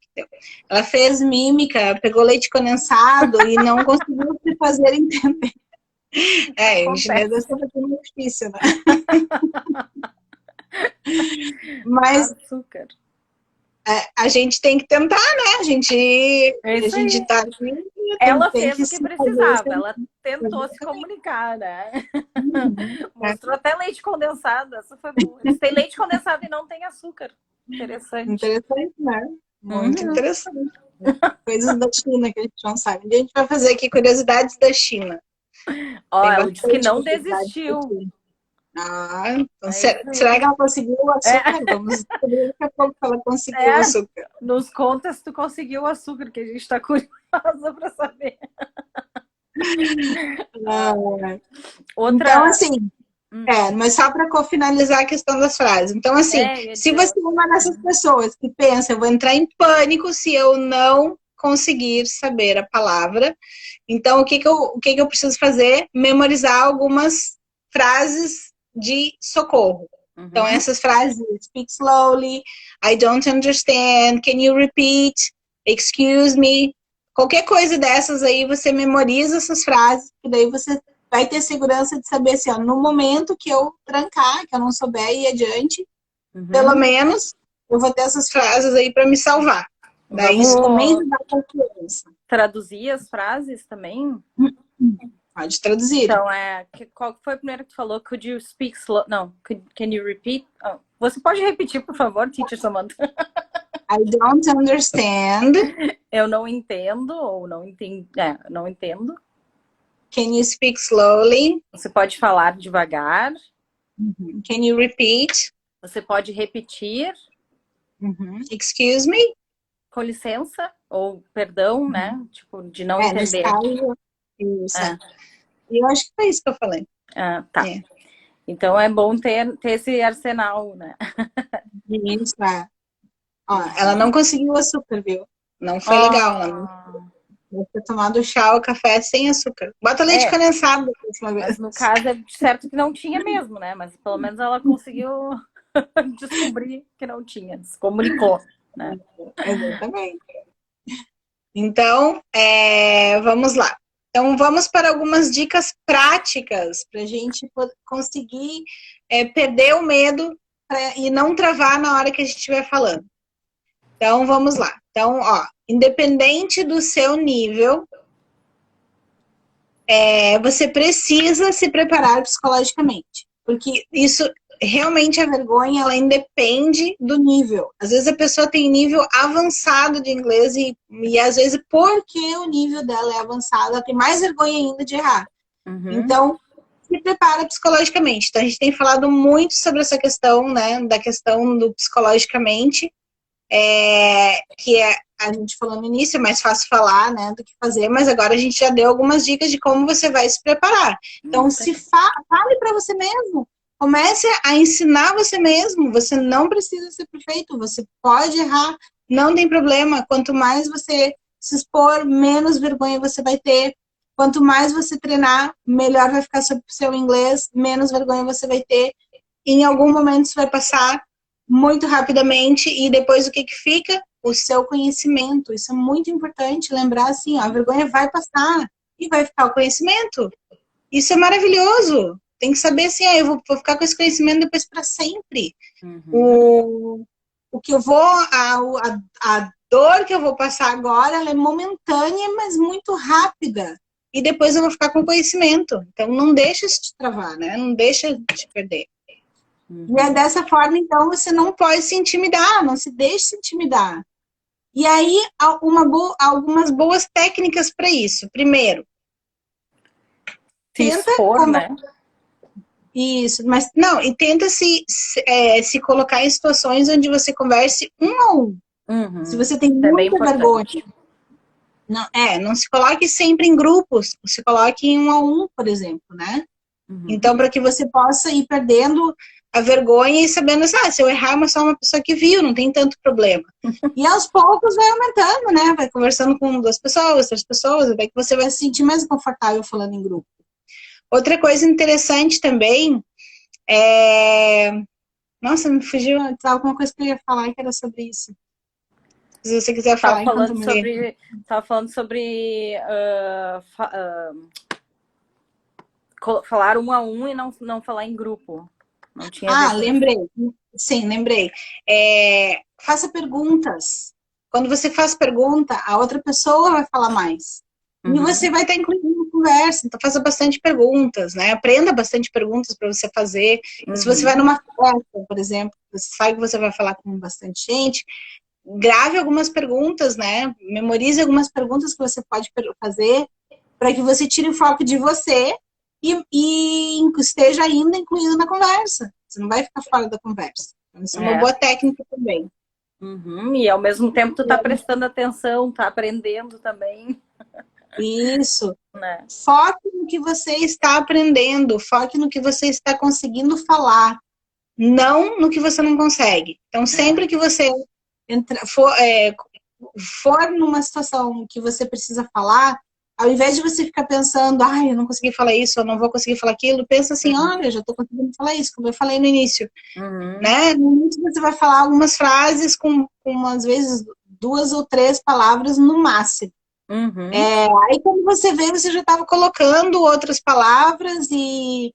Ela fez mímica, pegou leite condensado e não conseguiu se fazer entender. Em chinês é sempre muito difícil, né? Mas açúcar. A gente tem que tentar, né? A gente tá aqui. Ela fez o que precisava, ela tentou se comunicar, né? Mostrou até leite condensado, essa foi boa. Eles têm leite condensado e não tem açúcar. Interessante. Interessante, né? Muito interessante. Coisas da China que a gente não sabe. A gente vai fazer aqui curiosidades da China. Ela disse que não desistiu. Então será que ela conseguiu o açúcar? Vamos descobrir daqui a pouco que ela conseguiu o açúcar. Nos conta se tu conseguiu o açúcar, que a gente está curiosa para saber. Então, assim, mas só para finalizar a questão das frases. Então, assim, se você é uma dessas pessoas que pensa, eu vou entrar em pânico se eu não conseguir saber a palavra, então o que eu preciso fazer? Memorizar algumas frases de socorro. Então, essas frases, speak slowly, I don't understand, can you repeat, excuse me, qualquer coisa dessas aí, você memoriza essas frases, que daí você vai ter segurança de saber assim, ó, no momento que eu trancar, que eu não souber ir adiante, pelo menos eu vou ter essas frases aí para me salvar. Daí isso também dá confiança. Traduzir as frases também? Pode traduzir. Então, qual foi a primeira que tu falou? Could you speak slow? Não, can you repeat? Oh, você pode repetir, por favor, teacher Samantha? I don't understand. Eu não entendo, ou não entendo. Não entendo. Can you speak slowly? Você pode falar devagar. Can you repeat? Você pode repetir. Excuse me? Com licença, ou perdão, né? Tipo, de não entender. Isso. E eu acho que foi isso que eu falei. Tá. Então é bom ter esse arsenal, né? Isso, Ó, ela não conseguiu açúcar, viu? Não foi legal. Ela não deve ter tomado chá ou café sem açúcar. Bota leite condensado da próxima vez. Mas no caso é certo que não tinha mesmo, né? Mas pelo menos ela conseguiu descobrir que não tinha. Se comunicou, né? Exatamente. Então, vamos lá. Então, vamos para algumas dicas práticas para a gente conseguir perder o medo e não travar na hora que a gente estiver falando. Então, vamos lá. Então, ó, independente do seu nível, você precisa se preparar psicologicamente. Porque isso, realmente, a vergonha, ela independe do nível. Às vezes a pessoa tem nível avançado de inglês e às vezes, porque o nível dela é avançado, ela tem mais vergonha ainda de errar. Então, se prepara psicologicamente. Então, a gente tem falado muito sobre essa questão, né, da questão do psicologicamente, que a gente falou no início, é mais fácil falar, né, do que fazer, mas agora a gente já deu algumas dicas de como você vai se preparar. Então, fale para você mesmo. Comece a ensinar você mesmo. Você não precisa ser perfeito. Você pode errar. Não tem problema. Quanto mais você se expor, menos vergonha você vai ter. Quanto mais você treinar, melhor vai ficar o seu inglês, menos vergonha você vai ter. Em algum momento isso vai passar muito rapidamente. E depois o que fica? O seu conhecimento. Isso é muito importante. Lembrar assim, ó, a vergonha vai passar e vai ficar o conhecimento. Isso é maravilhoso. Tem que saber assim, eu vou ficar com esse conhecimento depois para sempre. O que eu vou, a dor que eu vou passar agora, ela é momentânea, mas muito rápida. E depois eu vou ficar com conhecimento. Então, não deixa isso te travar, né? Não deixa te perder. E é dessa forma, então, você não pode se intimidar, não se deixe se intimidar. E aí, algumas boas técnicas para isso. Primeiro, tenta expor, né? Isso, mas não, e tenta se colocar em situações onde você converse um a um. Se você tem muita vergonha. Não se coloque sempre em grupos, se coloque em um a um, por exemplo, né? Então, para que você possa ir perdendo a vergonha e sabendo assim, se eu errar, mas só uma pessoa que viu, não tem tanto problema. E aos poucos vai aumentando, né? Vai conversando com 2 pessoas, 3 pessoas, até que você vai se sentir mais confortável falando em grupo. Outra coisa interessante também é... Nossa, me fugiu, tava alguma coisa que eu ia falar que era sobre isso. Se você quiser falar enquanto eu me lembro. Tava falando sobre falar um a um e não falar em grupo. Não tinha a ver com isso. Lembrei. Sim, lembrei. Faça perguntas. Quando você faz pergunta, a outra pessoa vai falar mais. E você vai estar incluindo na conversa. Então, faça bastante perguntas, né? Aprenda bastante perguntas para você fazer. Se você vai numa festa, por exemplo, você sabe que você vai falar com bastante gente, grave algumas perguntas, né? Memorize algumas perguntas que você pode fazer para que você tire o foco de você e esteja ainda incluído na conversa. Você não vai ficar fora da conversa. Isso é uma boa técnica também. E ao mesmo tempo tu tá prestando atenção, tá aprendendo também. Isso. Né? Foque no que você está aprendendo, foque no que você está conseguindo falar, não no que você não consegue. Então, sempre que você for numa situação que você precisa falar, ao invés de você ficar pensando, eu não consegui falar isso, eu não vou conseguir falar aquilo, pensa assim, olha, já estou conseguindo falar isso, como eu falei no início. Né? No início você vai falar algumas frases com às vezes 2 ou 3 palavras no máximo. Aí quando você vê, você já estava colocando outras palavras e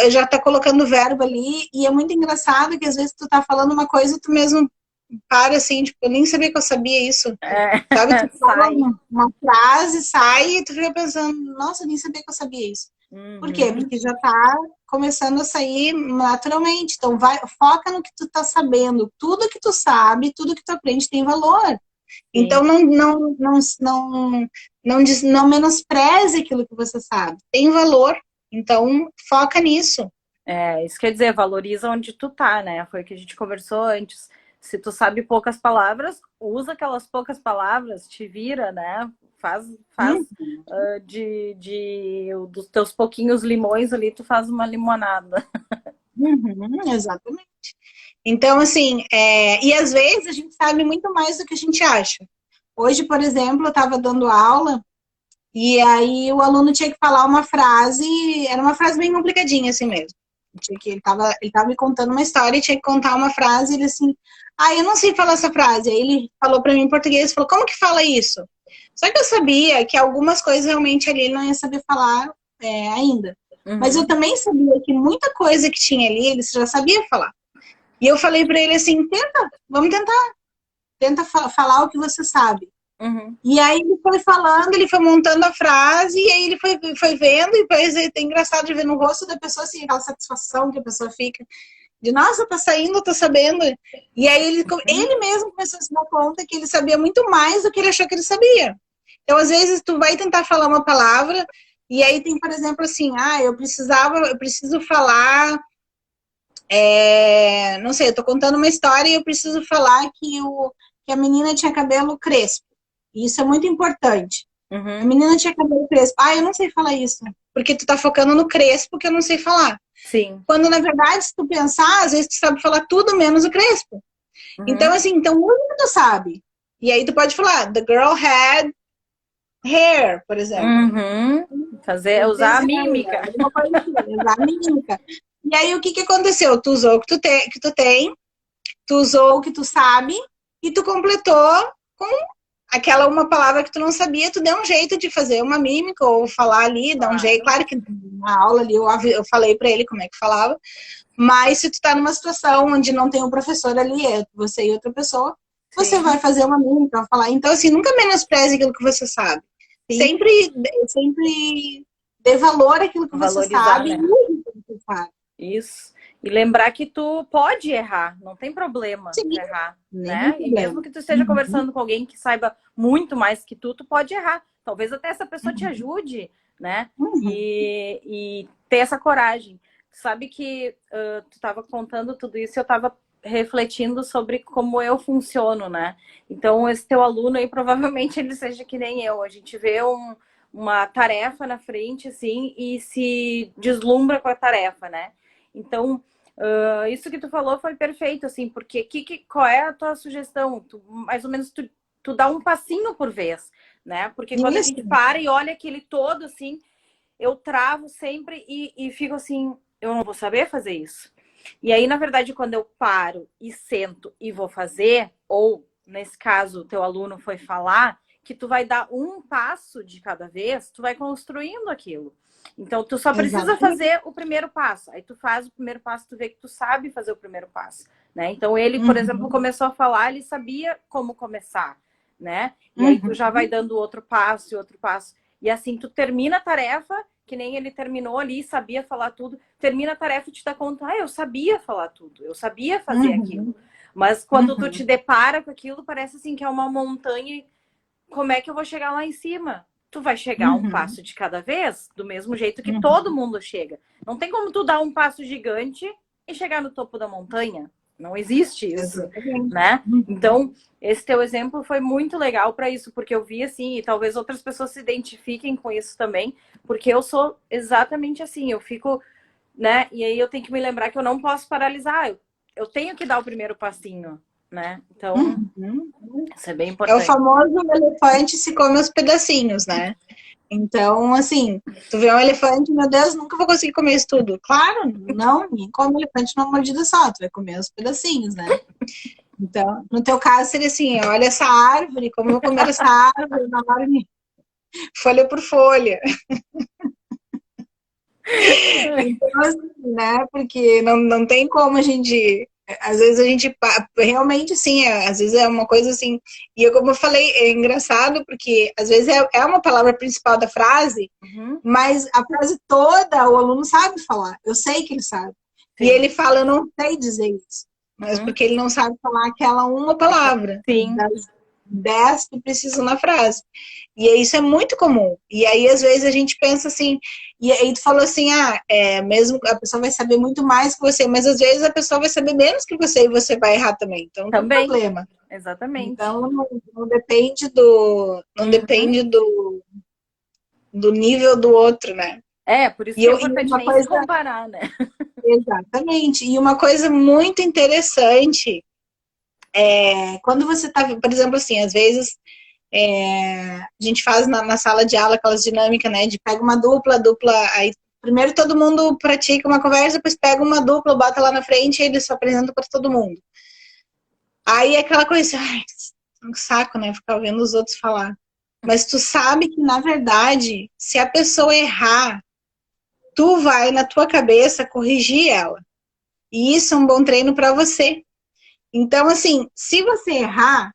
já está colocando o verbo ali, e é muito engraçado que às vezes tu tá falando uma coisa e tu mesmo para assim, tipo, eu nem sabia que eu sabia isso. Sabe, tu fala uma frase, sai e tu fica pensando, nossa, eu nem sabia que eu sabia isso. Por quê? Porque já tá começando a sair naturalmente. Então, foca no que tu tá sabendo. Tudo que tu sabe, tudo que tu aprende tem valor. Sim. Então, não menospreze aquilo que você sabe. Tem valor. Então, foca nisso. Isso quer dizer, valoriza onde tu tá, né? Foi o que a gente conversou antes. Se tu sabe poucas palavras, usa aquelas poucas palavras, te vira, né? Faz dos teus pouquinhos limões ali, tu faz uma limonada. Exatamente. Então, assim, e às vezes a gente sabe muito mais do que a gente acha. Hoje, por exemplo, eu estava dando aula e aí o aluno tinha que falar uma frase, era uma frase bem complicadinha assim mesmo. Ele tava me contando uma história e tinha que contar uma frase, e ele assim, eu não sei falar essa frase. Aí ele falou para mim em português, falou, como que fala isso? Só que eu sabia que algumas coisas realmente ali ele não ia saber falar ainda. Mas eu também sabia que muita coisa que tinha ali, ele já sabia falar. E eu falei para ele assim, vamos tentar. Tenta falar o que você sabe. E aí ele foi falando, ele foi montando a frase, e aí ele foi vendo, e depois é engraçado de ver no rosto da pessoa, assim, aquela satisfação que a pessoa fica, de nossa, tá saindo, tá sabendo. E aí ele mesmo começou a se dar conta que ele sabia muito mais do que ele achou que ele sabia. Então, às vezes, tu vai tentar falar uma palavra, e aí tem, por exemplo, assim, eu preciso falar, não sei, eu tô contando uma história e eu preciso falar que a menina tinha cabelo crespo. E isso é muito importante. A menina tinha cabelo crespo. Eu não sei falar isso. Porque tu tá focando no crespo que eu não sei falar. Sim. Quando, na verdade, se tu pensar, às vezes tu sabe falar tudo menos o crespo. Então, assim, usa o que tu sabe. E aí tu pode falar, the girl had hair, por exemplo. Usar a mímica. Usar a mímica. E aí, o que aconteceu? Tu usou o que tu tem, tu usou o que tu sabe, e tu completou com aquela uma palavra que tu não sabia, tu deu um jeito de fazer uma mímica ou falar ali, dar um jeito. Claro que na aula ali eu falei para ele como é que falava, mas se tu tá numa situação onde não tem um professor ali, é você e outra pessoa, você vai fazer uma mímica, vai falar. Então, assim, nunca menospreze aquilo que você sabe. Sempre dê valor àquilo que você sabe, né? Isso. E lembrar que tu pode errar, não tem problema errar, né? E mesmo que tu esteja conversando com alguém que saiba muito mais que tu pode errar. Talvez até essa pessoa te ajude, né? E ter essa coragem. Sabe que tu estava contando tudo isso, eu estava refletindo sobre como eu funciono, né? Então, esse teu aluno aí, provavelmente ele seja que nem eu. A gente vê uma tarefa na frente, assim, e se deslumbra com a tarefa, né? Então, Isso que tu falou foi perfeito, assim, porque qual é a tua sugestão? Mais ou menos tu dá um passinho por vez, né? Porque quando a Isso. gente para e olha aquele todo, assim, eu travo sempre e fico assim, eu não vou saber fazer isso. E aí, na verdade, quando eu paro e sento e vou fazer, ou nesse caso, o teu aluno foi falar, que tu vai dar um passo de cada vez, tu vai construindo aquilo. Então, tu só precisa Exatamente. fazer o primeiro passo. Aí tu faz o primeiro passo, tu vê que tu sabe fazer o primeiro passo, né? Então, ele, por exemplo, Uhum. começou a falar, ele sabia como começar, né? E aí tu já vai Uhum. dando outro passo e outro passo. E assim, tu termina a tarefa, que nem ele terminou ali, sabia falar tudo, termina a tarefa e te dá conta, eu sabia falar tudo, eu sabia fazer aquilo. Uhum. Mas quando tu te Uhum. depara com aquilo, parece assim que é uma montanha e como é que eu vou chegar lá em cima? Tu vai chegar um Uhum. passo de cada vez, do mesmo jeito que todo Uhum. mundo chega. Não tem como tu dar um passo gigante e chegar no topo da montanha. Não existe isso, Exatamente. né? Uhum. Então, esse teu exemplo foi muito legal para isso, porque eu vi assim, e talvez outras pessoas se identifiquem com isso também, porque eu sou exatamente assim, eu fico, né? E aí eu tenho que me lembrar que eu não posso paralisar, eu tenho que dar o primeiro passinho, né? Então, Uhum. isso é bem É o importante. famoso elefante se come aos pedacinhos, né? Então, assim, tu vê um elefante, meu Deus, nunca vou conseguir comer isso tudo. Claro, não, ninguém come elefante numa mordida só, tu vai comer os pedacinhos, né? Então, no teu caso seria assim, olha essa árvore, como eu vou comer essa árvore enorme, folha por folha. Então, assim, né? Porque não tem como a gente. Às vezes a gente realmente sim, às vezes é uma coisa assim. E eu, como eu falei, é engraçado porque às vezes é uma palavra principal da frase, Uhum. mas a frase toda o aluno sabe falar. Eu sei que ele sabe. E Sim. ele fala, eu não sei dizer isso. Mas Uhum. porque ele não sabe falar aquela uma palavra Sim. das 10 que precisam na frase. E isso é muito comum. E aí, às vezes, a gente pensa assim, e aí tu falou assim, mesmo a pessoa vai saber muito mais que você, mas às vezes a pessoa vai saber menos que você e você vai errar também. Então não tem Também. problema. Exatamente. Então não depende do. Não Uhum. depende do nível do outro, né? Por isso E, que é eu, e importante uma nem se coisa, comparar, né? exatamente, e uma coisa muito interessante quando você tá, por exemplo, assim, às vezes a gente faz na sala de aula aquelas dinâmicas, né? De pega uma dupla, aí primeiro todo mundo pratica uma conversa, depois pega uma dupla, bota lá na frente e eles apresentam para todo mundo. Aí é aquela coisa, um saco, né? Ficar ouvindo os outros falar. Mas tu sabe que, na verdade, se a pessoa errar, tu vai, na tua cabeça, corrigir ela. E isso é um bom treino para você. Então, assim, se você errar,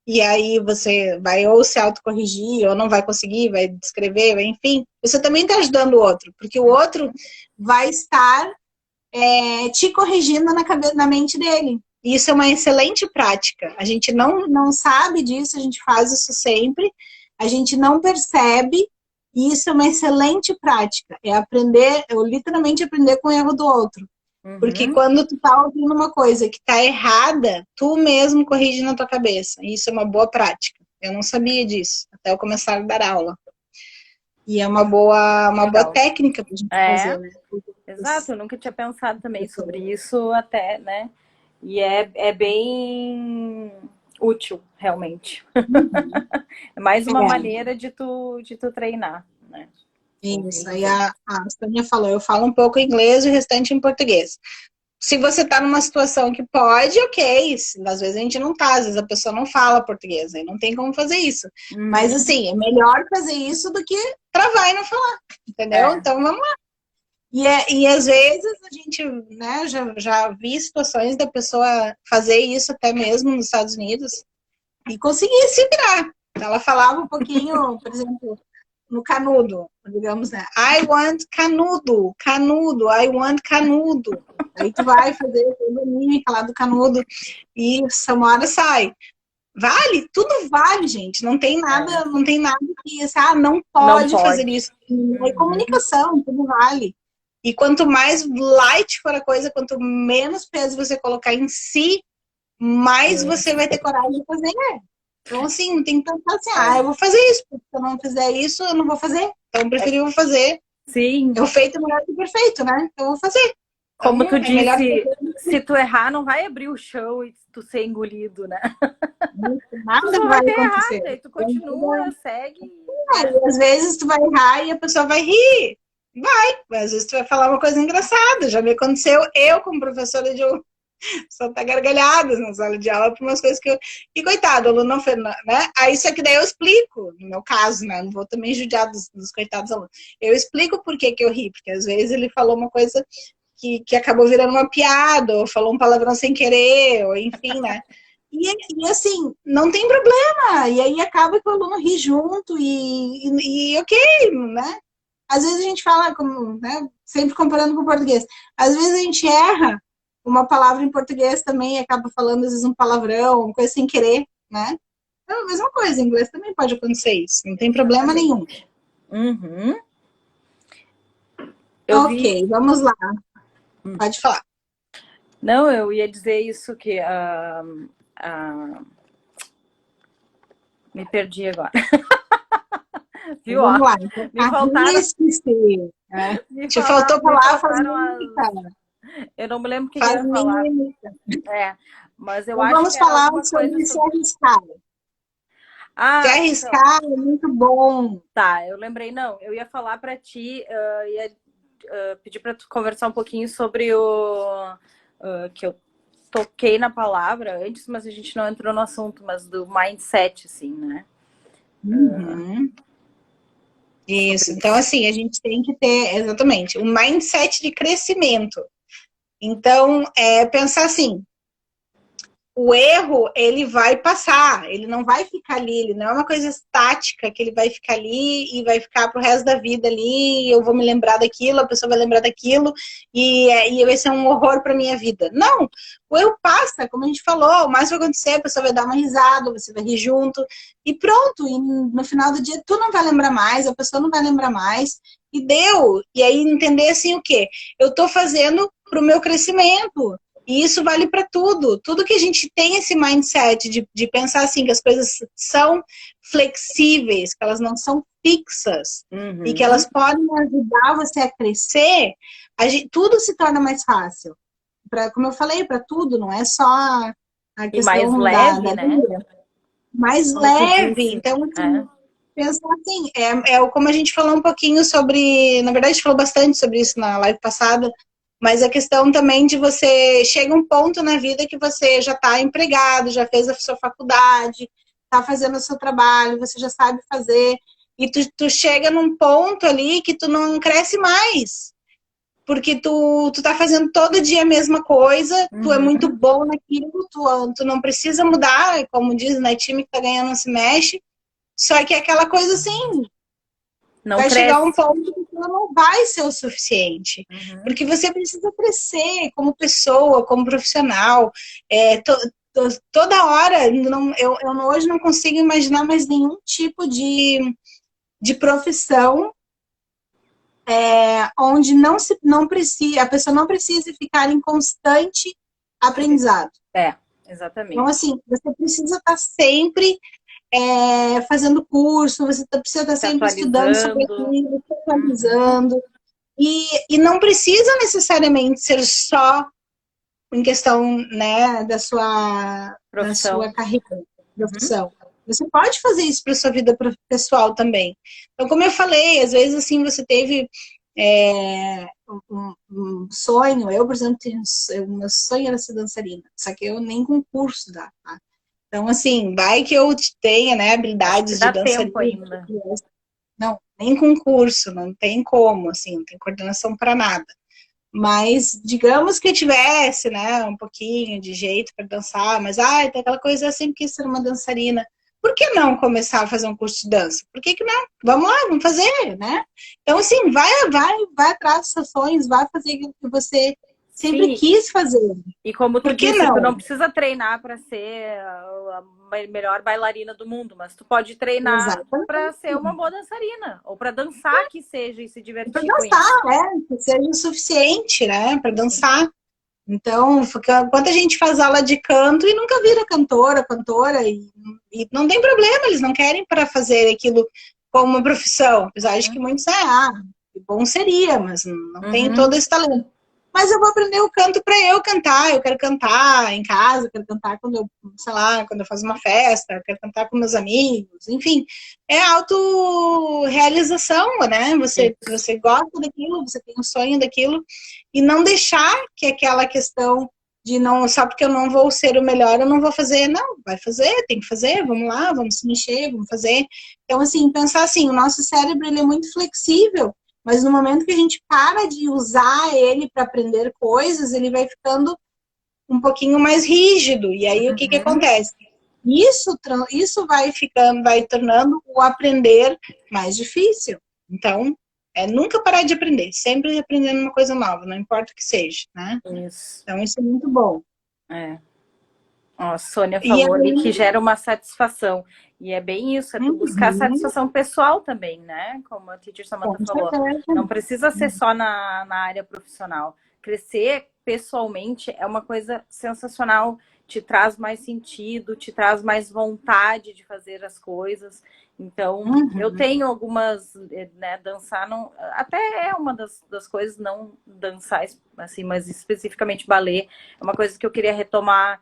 e aí você vai ou se autocorrigir, ou não vai conseguir, vai descrever, enfim, você também está ajudando o outro, porque o outro vai estar te corrigindo na mente dele. E isso é uma excelente prática. A gente não sabe disso, a gente faz isso sempre, a gente não percebe, e isso é uma excelente prática. É aprender, eu literalmente aprender com o erro do outro. Porque Uhum. quando tu tá ouvindo uma coisa que tá errada, tu mesmo corrige na tua cabeça. E isso é uma boa prática. Eu não sabia disso, até eu começar a dar aula. E é uma boa Legal. técnica pra gente fazer, É, né? exato. Eu nunca tinha pensado também sobre isso até, né? E é bem útil, realmente. É mais uma É, maneira de tu treinar, né? isso. Ouvindo os Aí outros. a Sônia falou, eu falo um pouco inglês e o restante em português. Se você tá numa situação que pode, ok. Às vezes a gente não tá, às vezes a pessoa não fala português, aí não tem como fazer isso. Mas Uhum. assim, é melhor fazer isso do que travar e não falar, entendeu? É. Então vamos. E às vezes a gente, né, já vi situações da pessoa fazer isso até mesmo nos Estados Unidos e conseguir se virar. Ela falava um pouquinho, por exemplo, no canudo, digamos, né? I want canudo, canudo, I want canudo. Aí tu vai fazer todo o mímica lá do canudo e uma hora sai. Vale, tudo vale, gente. Não tem É. nada, não tem nada que não Não pode fazer pode. isso. É Uhum. comunicação, tudo vale. E quanto mais light for a coisa, quanto menos peso você colocar em si, mais você vai ter coragem de fazer. Então, assim, tem que pensar assim, É. eu vou fazer isso, porque se eu não fizer isso, eu não vou fazer. Então, eu É. preferi vou fazer. Sim, Eu feito é melhor que perfeito, né? Então, eu vou fazer. Como tu Então, é melhor disse, se tu errar, não vai abrir o chão e tu ser engolido, né? Tu nada só vai vai ter acontecer. errado, aí tu continua, segue, né? E às vezes tu vai errar e a pessoa vai rir. Vai. Às vezes tu vai falar uma coisa engraçada. Já me aconteceu eu, como professora de um soltar gargalhadas na sala de aula por umas coisas que eu. E coitado, o aluno não fez, né? Aí isso aqui daí eu explico, no meu caso, né? Não vou também judiar dos coitados alunos. Eu explico por que eu ri, porque às vezes ele falou uma coisa que acabou virando uma piada, ou falou um palavrão sem querer, ou enfim, né? E assim, não tem problema. E aí acaba que o aluno ri junto e ok, né? Às vezes a gente fala, como, né, sempre comparando com o português, às vezes a gente erra uma palavra em português também e acaba falando, às vezes, um palavrão, uma coisa sem querer, né? Então, a mesma coisa, em inglês também pode acontecer isso, não tem problema nenhum. Uhum. Eu vi. Ok, vamos lá. Pode falar. Não, eu ia dizer isso que me perdi agora. Viu? Ó, Vamos lá. Então, me faltaram. arrisque-se. É. Te Falaram, faltou me palavra, faz faltaram mímica. eu não me lembro o que eu Faz ia falar. mímica. É, mas eu Então, acho vamos que era falar alguma coisa sobre se sobre. arriscar. Se Ah, então, arriscar é muito bom. tá, eu lembrei, não, eu ia falar para ti, ia pedir para tu conversar um pouquinho sobre o que eu toquei na palavra antes, mas a gente não entrou no assunto, mas do mindset, assim, né? Uhum. Isso. Sobre Então, isso. assim, a gente tem que ter, exatamente, um mindset de crescimento. Então, pensar assim, o erro, ele vai passar, ele não vai ficar ali, ele não é uma coisa estática, que ele vai ficar ali e vai ficar pro resto da vida ali, eu vou me lembrar daquilo, a pessoa vai lembrar daquilo, e vai ser um horror pra minha vida. Não, o erro passa, como a gente falou, o mais vai acontecer, a pessoa vai dar uma risada, você vai rir junto, e pronto, e no final do dia tu não vai lembrar mais, a pessoa não vai lembrar mais, e deu. E aí entender assim o quê? Eu tô fazendo pro meu crescimento, e isso vale para tudo. Tudo que a gente tem esse mindset de pensar assim, que as coisas são flexíveis, que elas não são fixas, e que elas podem ajudar você a crescer, tudo se torna mais fácil. Como eu falei, para tudo, não é só a E mais questão leve, da né? vida. Mais Como tu leve. disse. Então, assim, pensar assim, como a gente falou um pouquinho sobre, na verdade a gente falou bastante sobre isso na live passada, mas a questão também de você, chega um ponto na vida que você já está empregado, já fez a sua faculdade, está fazendo o seu trabalho, você já sabe fazer, e tu chega num ponto ali que tu não cresce mais, porque tu tá fazendo todo dia a mesma coisa, tu é muito bom naquilo, tu não precisa mudar, como diz, né, time que tá ganhando não se mexe, só que é aquela coisa assim, Não vai chegar um cresce. ponto que não vai ser o suficiente. Porque você precisa crescer como pessoa, como profissional. Toda hora, eu hoje não consigo imaginar mais nenhum tipo de profissão onde não precisa, a pessoa não precisa ficar em constante aprendizado. Exatamente. Então, assim, você precisa estar sempre fazendo curso, você precisa estar sempre estudando sobre aquilo, se atualizando. E não precisa necessariamente ser só em questão, né, da sua carreira, profissão. Você pode fazer isso para sua vida pessoal também. Então, como eu falei, às vezes assim você teve um sonho. Eu, por exemplo, meu sonho era ser dançarina, só que eu nem concurso dá, tá? Então, assim, vai que eu tenha, né, habilidades de Dá dançarina. tempo ainda. Não, nem concurso, não tem como, assim, não tem coordenação para nada. Mas, digamos que eu tivesse, né, um pouquinho de jeito para dançar, mas, tem aquela coisa, eu sempre quis ser uma dançarina. Por que não começar a fazer um curso de dança? Por que não? Vamos lá, vamos fazer, né? Então, assim, vai atrás dos seus sonhos, vai fazer aquilo que você sempre quis fazer. E como tu Por que disse, não? tu não precisa treinar para ser a melhor bailarina do mundo, mas tu pode treinar para ser uma boa dançarina, ou para dançar que seja e se divertir para com dançar, isso. que seja o suficiente, né, para dançar. Então, quanta gente faz aula de canto e nunca vira cantora, e não tem problema, eles não querem para fazer aquilo como uma profissão, apesar de que muitos que bom seria, mas não tem todo esse talento. mas eu vou aprender o canto para eu cantar. Eu quero cantar em casa, eu quero cantar quando eu, sei lá, quando eu faço uma festa, eu quero cantar com meus amigos, enfim. É autorrealização, né? Você gosta daquilo, você tem um sonho daquilo, e não deixar que aquela questão de não, só porque eu não vou ser o melhor, eu não vou fazer. Não, vai fazer, tem que fazer, vamos lá, vamos se mexer, vamos fazer. Então, assim, pensar assim, o nosso cérebro, ele é muito flexível, mas no momento que a gente para de usar ele para aprender coisas, ele vai ficando um pouquinho mais rígido. E aí, o que Uhum. acontece? Isso vai ficando, vai tornando o aprender mais difícil. Então, nunca parar de aprender, sempre aprendendo uma coisa nova, não importa o que seja, né? Isso. Então, isso é muito bom. É. Ó, a Sônia E falou ali que aí, gera uma satisfação. E é bem isso, é tu buscar uhum, satisfação pessoal também, né? Como a Teacher Samantha com falou. certeza. Não precisa ser só na área profissional. Crescer pessoalmente é uma coisa sensacional. Te traz mais sentido, te traz mais vontade de fazer as coisas. Então, eu Uhum, tenho algumas, né, dançar não, até é uma das coisas, não dançar assim, mas especificamente balé, é uma coisa que eu queria retomar.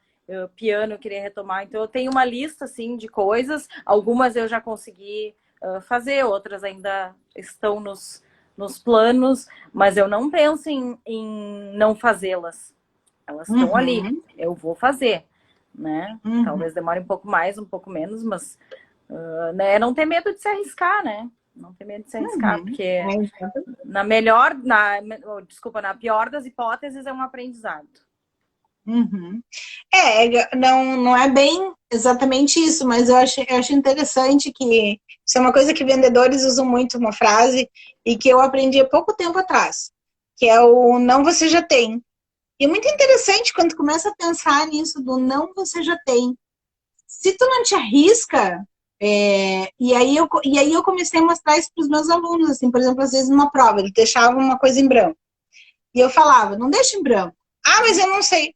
Piano eu queria retomar. Então eu tenho uma lista assim de coisas. Algumas eu já consegui fazer, outras ainda estão nos planos, mas eu não penso em não fazê-las. Elas estão ali. uhum, Eu vou fazer, né? uhum. Talvez demore um pouco mais, um pouco menos, mas né, não ter medo de se arriscar, né? Não ter medo de se arriscar, Uhum. porque Exatamente. na melhor, desculpa, na pior das hipóteses é um aprendizado. Uhum. Não é bem exatamente isso, mas eu acho interessante que isso é uma coisa que vendedores usam muito, uma frase, e que eu aprendi há pouco tempo atrás, que é o não você já tem. E é muito interessante quando tu começa a pensar nisso do não você já tem. Se tu não te arrisca, e aí eu comecei a mostrar isso para os meus alunos, assim, por exemplo, às vezes numa prova, eles deixavam uma coisa em branco. E eu falava, não deixa em branco. Ah, mas eu não sei.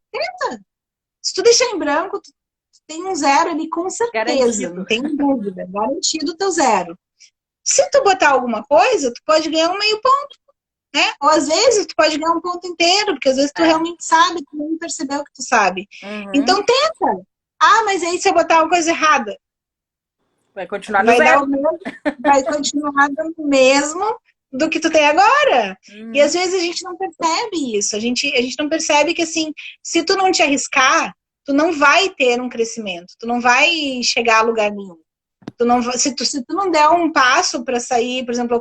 Se tu deixar em branco, tu tem um zero ali com certeza, Garantido. não tem dúvida, garantido o teu zero. Se tu botar alguma coisa, tu pode ganhar um meio ponto, né? Ou às vezes tu pode ganhar um ponto inteiro, porque às vezes tu É. realmente sabe, tu nem percebeu que tu sabe. Então Uhum. tenta. Ah, mas aí se eu botar uma coisa errada, Vai continuar no vai dar zero. o mesmo, vai continuar dando o mesmo do que tu tem agora. E às Uhum. vezes a gente não percebe isso. A gente não percebe que assim, se tu não te arriscar, tu não vai ter um crescimento, tu não vai chegar a lugar nenhum. Tu não, se tu não der um passo para sair, por exemplo, eu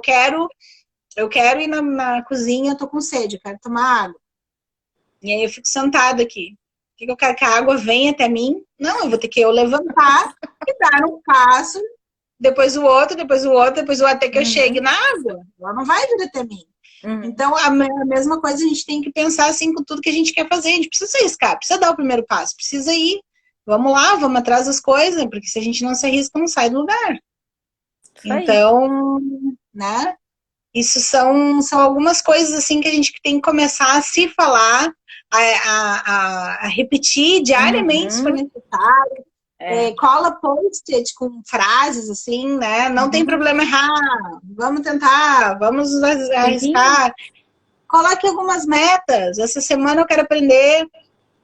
quero ir na cozinha, eu tô com sede, eu quero tomar água. E aí eu fico sentada aqui. O que eu quero que a água venha até mim? Não, eu vou ter que eu levantar e dar um passo, depois o outro, depois o outro, depois o outro, até que eu chegue Uhum. na água. Ela não vai vir até mim. Uhum. Então, a mesma coisa a gente tem que pensar assim com tudo que a gente quer fazer. A gente precisa se arriscar, precisa dar o primeiro passo, precisa ir. Vamos lá, vamos atrás das coisas, porque se a gente não se arrisca, não sai do lugar. Isso aí. Então, né? Isso são algumas coisas assim que a gente tem que começar a se falar, a repetir diariamente se for Uhum. necessário. É. Cola post-it com frases assim, né? Não tem Uhum. problema errar, vamos tentar, vamos Sim. arriscar. Coloque algumas metas. Essa semana eu quero aprender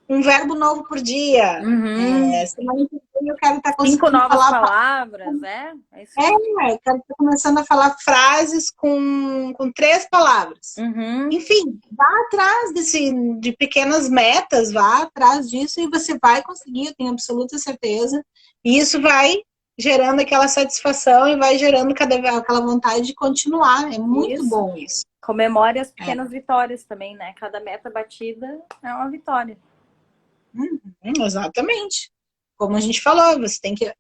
um verbo novo por dia. Uhum. Semana que vem eu quero estar 5 conseguindo novas falar. palavras, é? É isso aí. Eu quero estar começando a falar frases com 3 palavras. Uhum. Enfim, vá atrás de pequenas metas, vá atrás disso e você vai conseguir, eu tenho absoluta certeza. E isso vai gerando aquela satisfação e vai gerando cada vez aquela vontade de continuar. É muito Isso. bom isso. Comemore as É. pequenas vitórias também, né? Cada meta batida é uma vitória. Exatamente. Como a gente falou, você tem que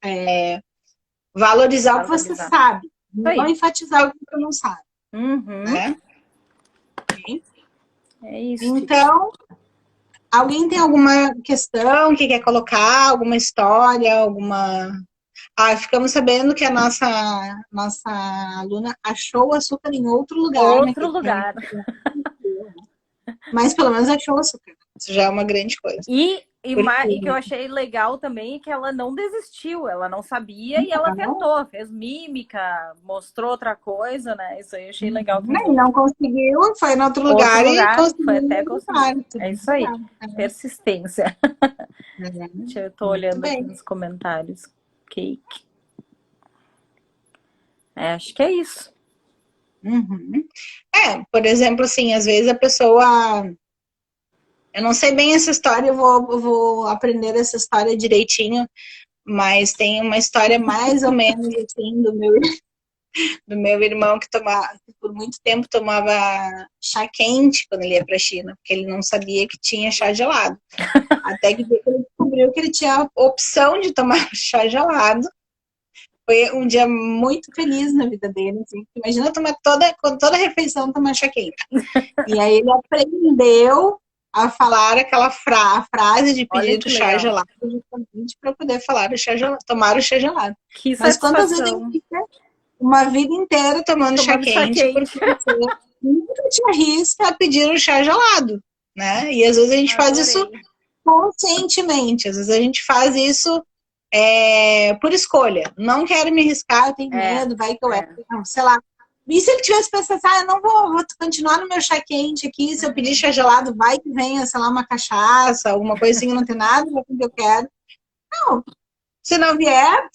valorizar o que você Valorizar. sabe, Isso não aí. enfatizar o que você não sabe, Uhum. né? É isso, Titi. Então, alguém tem alguma questão que quer colocar, alguma história, alguma... ficamos sabendo que a nossa aluna achou o açúcar em outro lugar, né? Outro Que lugar. mas pelo menos achou o açúcar. Isso já é uma grande coisa. E E que eu achei legal também é que ela não desistiu, ela não sabia e ela tentou, fez mímica, mostrou outra coisa, né? Isso aí eu achei legal também. Não conseguiu, foi em outro Outro lugar e lugar, foi conseguiu até em outro conseguir. lugar. É isso aí, persistência. Eu tô Muito olhando aqui bem. nos comentários. Cake. Acho que é isso. Uhum. Por exemplo, assim, às vezes a pessoa. Eu não sei bem essa história, eu vou aprender essa história direitinho, mas tem uma história mais ou menos assim do meu irmão que por muito tempo tomava chá quente quando ele ia para a China, porque ele não sabia que tinha chá gelado. Até que ele descobriu que ele tinha a opção de tomar chá gelado. Foi um dia muito feliz na vida dele. Assim. Imagina com toda refeição tomar chá quente. E aí ele aprendeu a falar aquela frase de pedir do chá gelado, justamente para poder falar o chá gelado, tomar o chá gelado. Que Mas quantas vezes a satisfação. gente fica uma vida inteira tomando chá quente, porque você nunca te arrisca a pedir o chá gelado, né? E às vezes a gente faz isso conscientemente, às vezes a gente faz isso por escolha. Não quero me arriscar, eu tenho medo, vai que eu não, sei lá. E se ele tivesse pensado, eu não vou continuar no meu chá quente aqui, se eu pedir chá gelado, vai que venha, sei lá, uma cachaça, alguma coisa assim, não tem nada a ver com o que eu quero. Não, se não vier,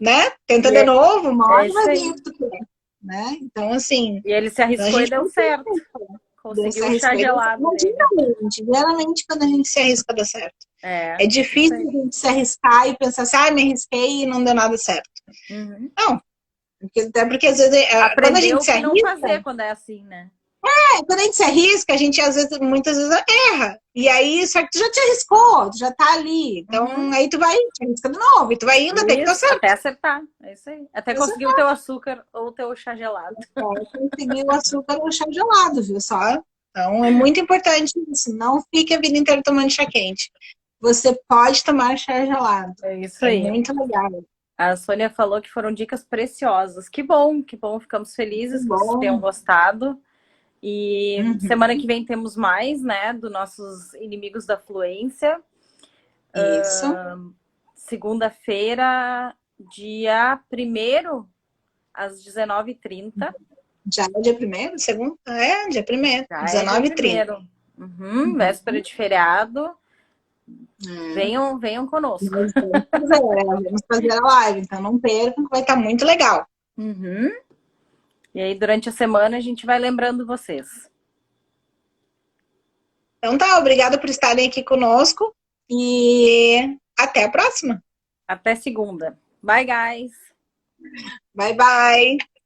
né? Tenta de novo, uma hora vai vir o que tu quer, né? Então, assim... E ele se arriscou e deu certo. Conseguiu o chá gelado dele. Geralmente, quando a gente se arrisca, dá certo. É difícil a gente se arriscar e pensar assim, me arrisquei e não deu nada certo. Não. Até porque, às vezes, quando a gente se arrisca... não fazer quando é assim, né? Quando a gente se arrisca, a gente, muitas vezes, erra. E aí, só que tu já te arriscou, tu já tá ali. Então, aí tu vai, te arrisca de novo, e tu vai indo até que dá certo. Até acertar, é isso aí. Até conseguir o teu açúcar ou o teu chá gelado. Conseguir o açúcar ou o chá gelado, viu só? Então, é muito importante isso. Não fique a vida inteira tomando chá quente. Você pode tomar chá gelado. É isso aí. É muito legal. A Sônia falou que foram dicas preciosas. Que bom. Ficamos felizes que vocês tenham gostado. E semana que vem temos mais, né, dos nossos inimigos da fluência. Isso. Segunda-feira, dia 1º, às 19h30. Já é dia 1º? Segunda? Dia 1º. 19h30. Véspera de feriado. Venham conosco. Vamos fazer a live, então não percam, que vai estar muito legal. E aí, durante a semana, a gente vai lembrando vocês. Então tá, obrigada por estarem aqui conosco e até a próxima. Até segunda. Bye, guys. Bye, bye.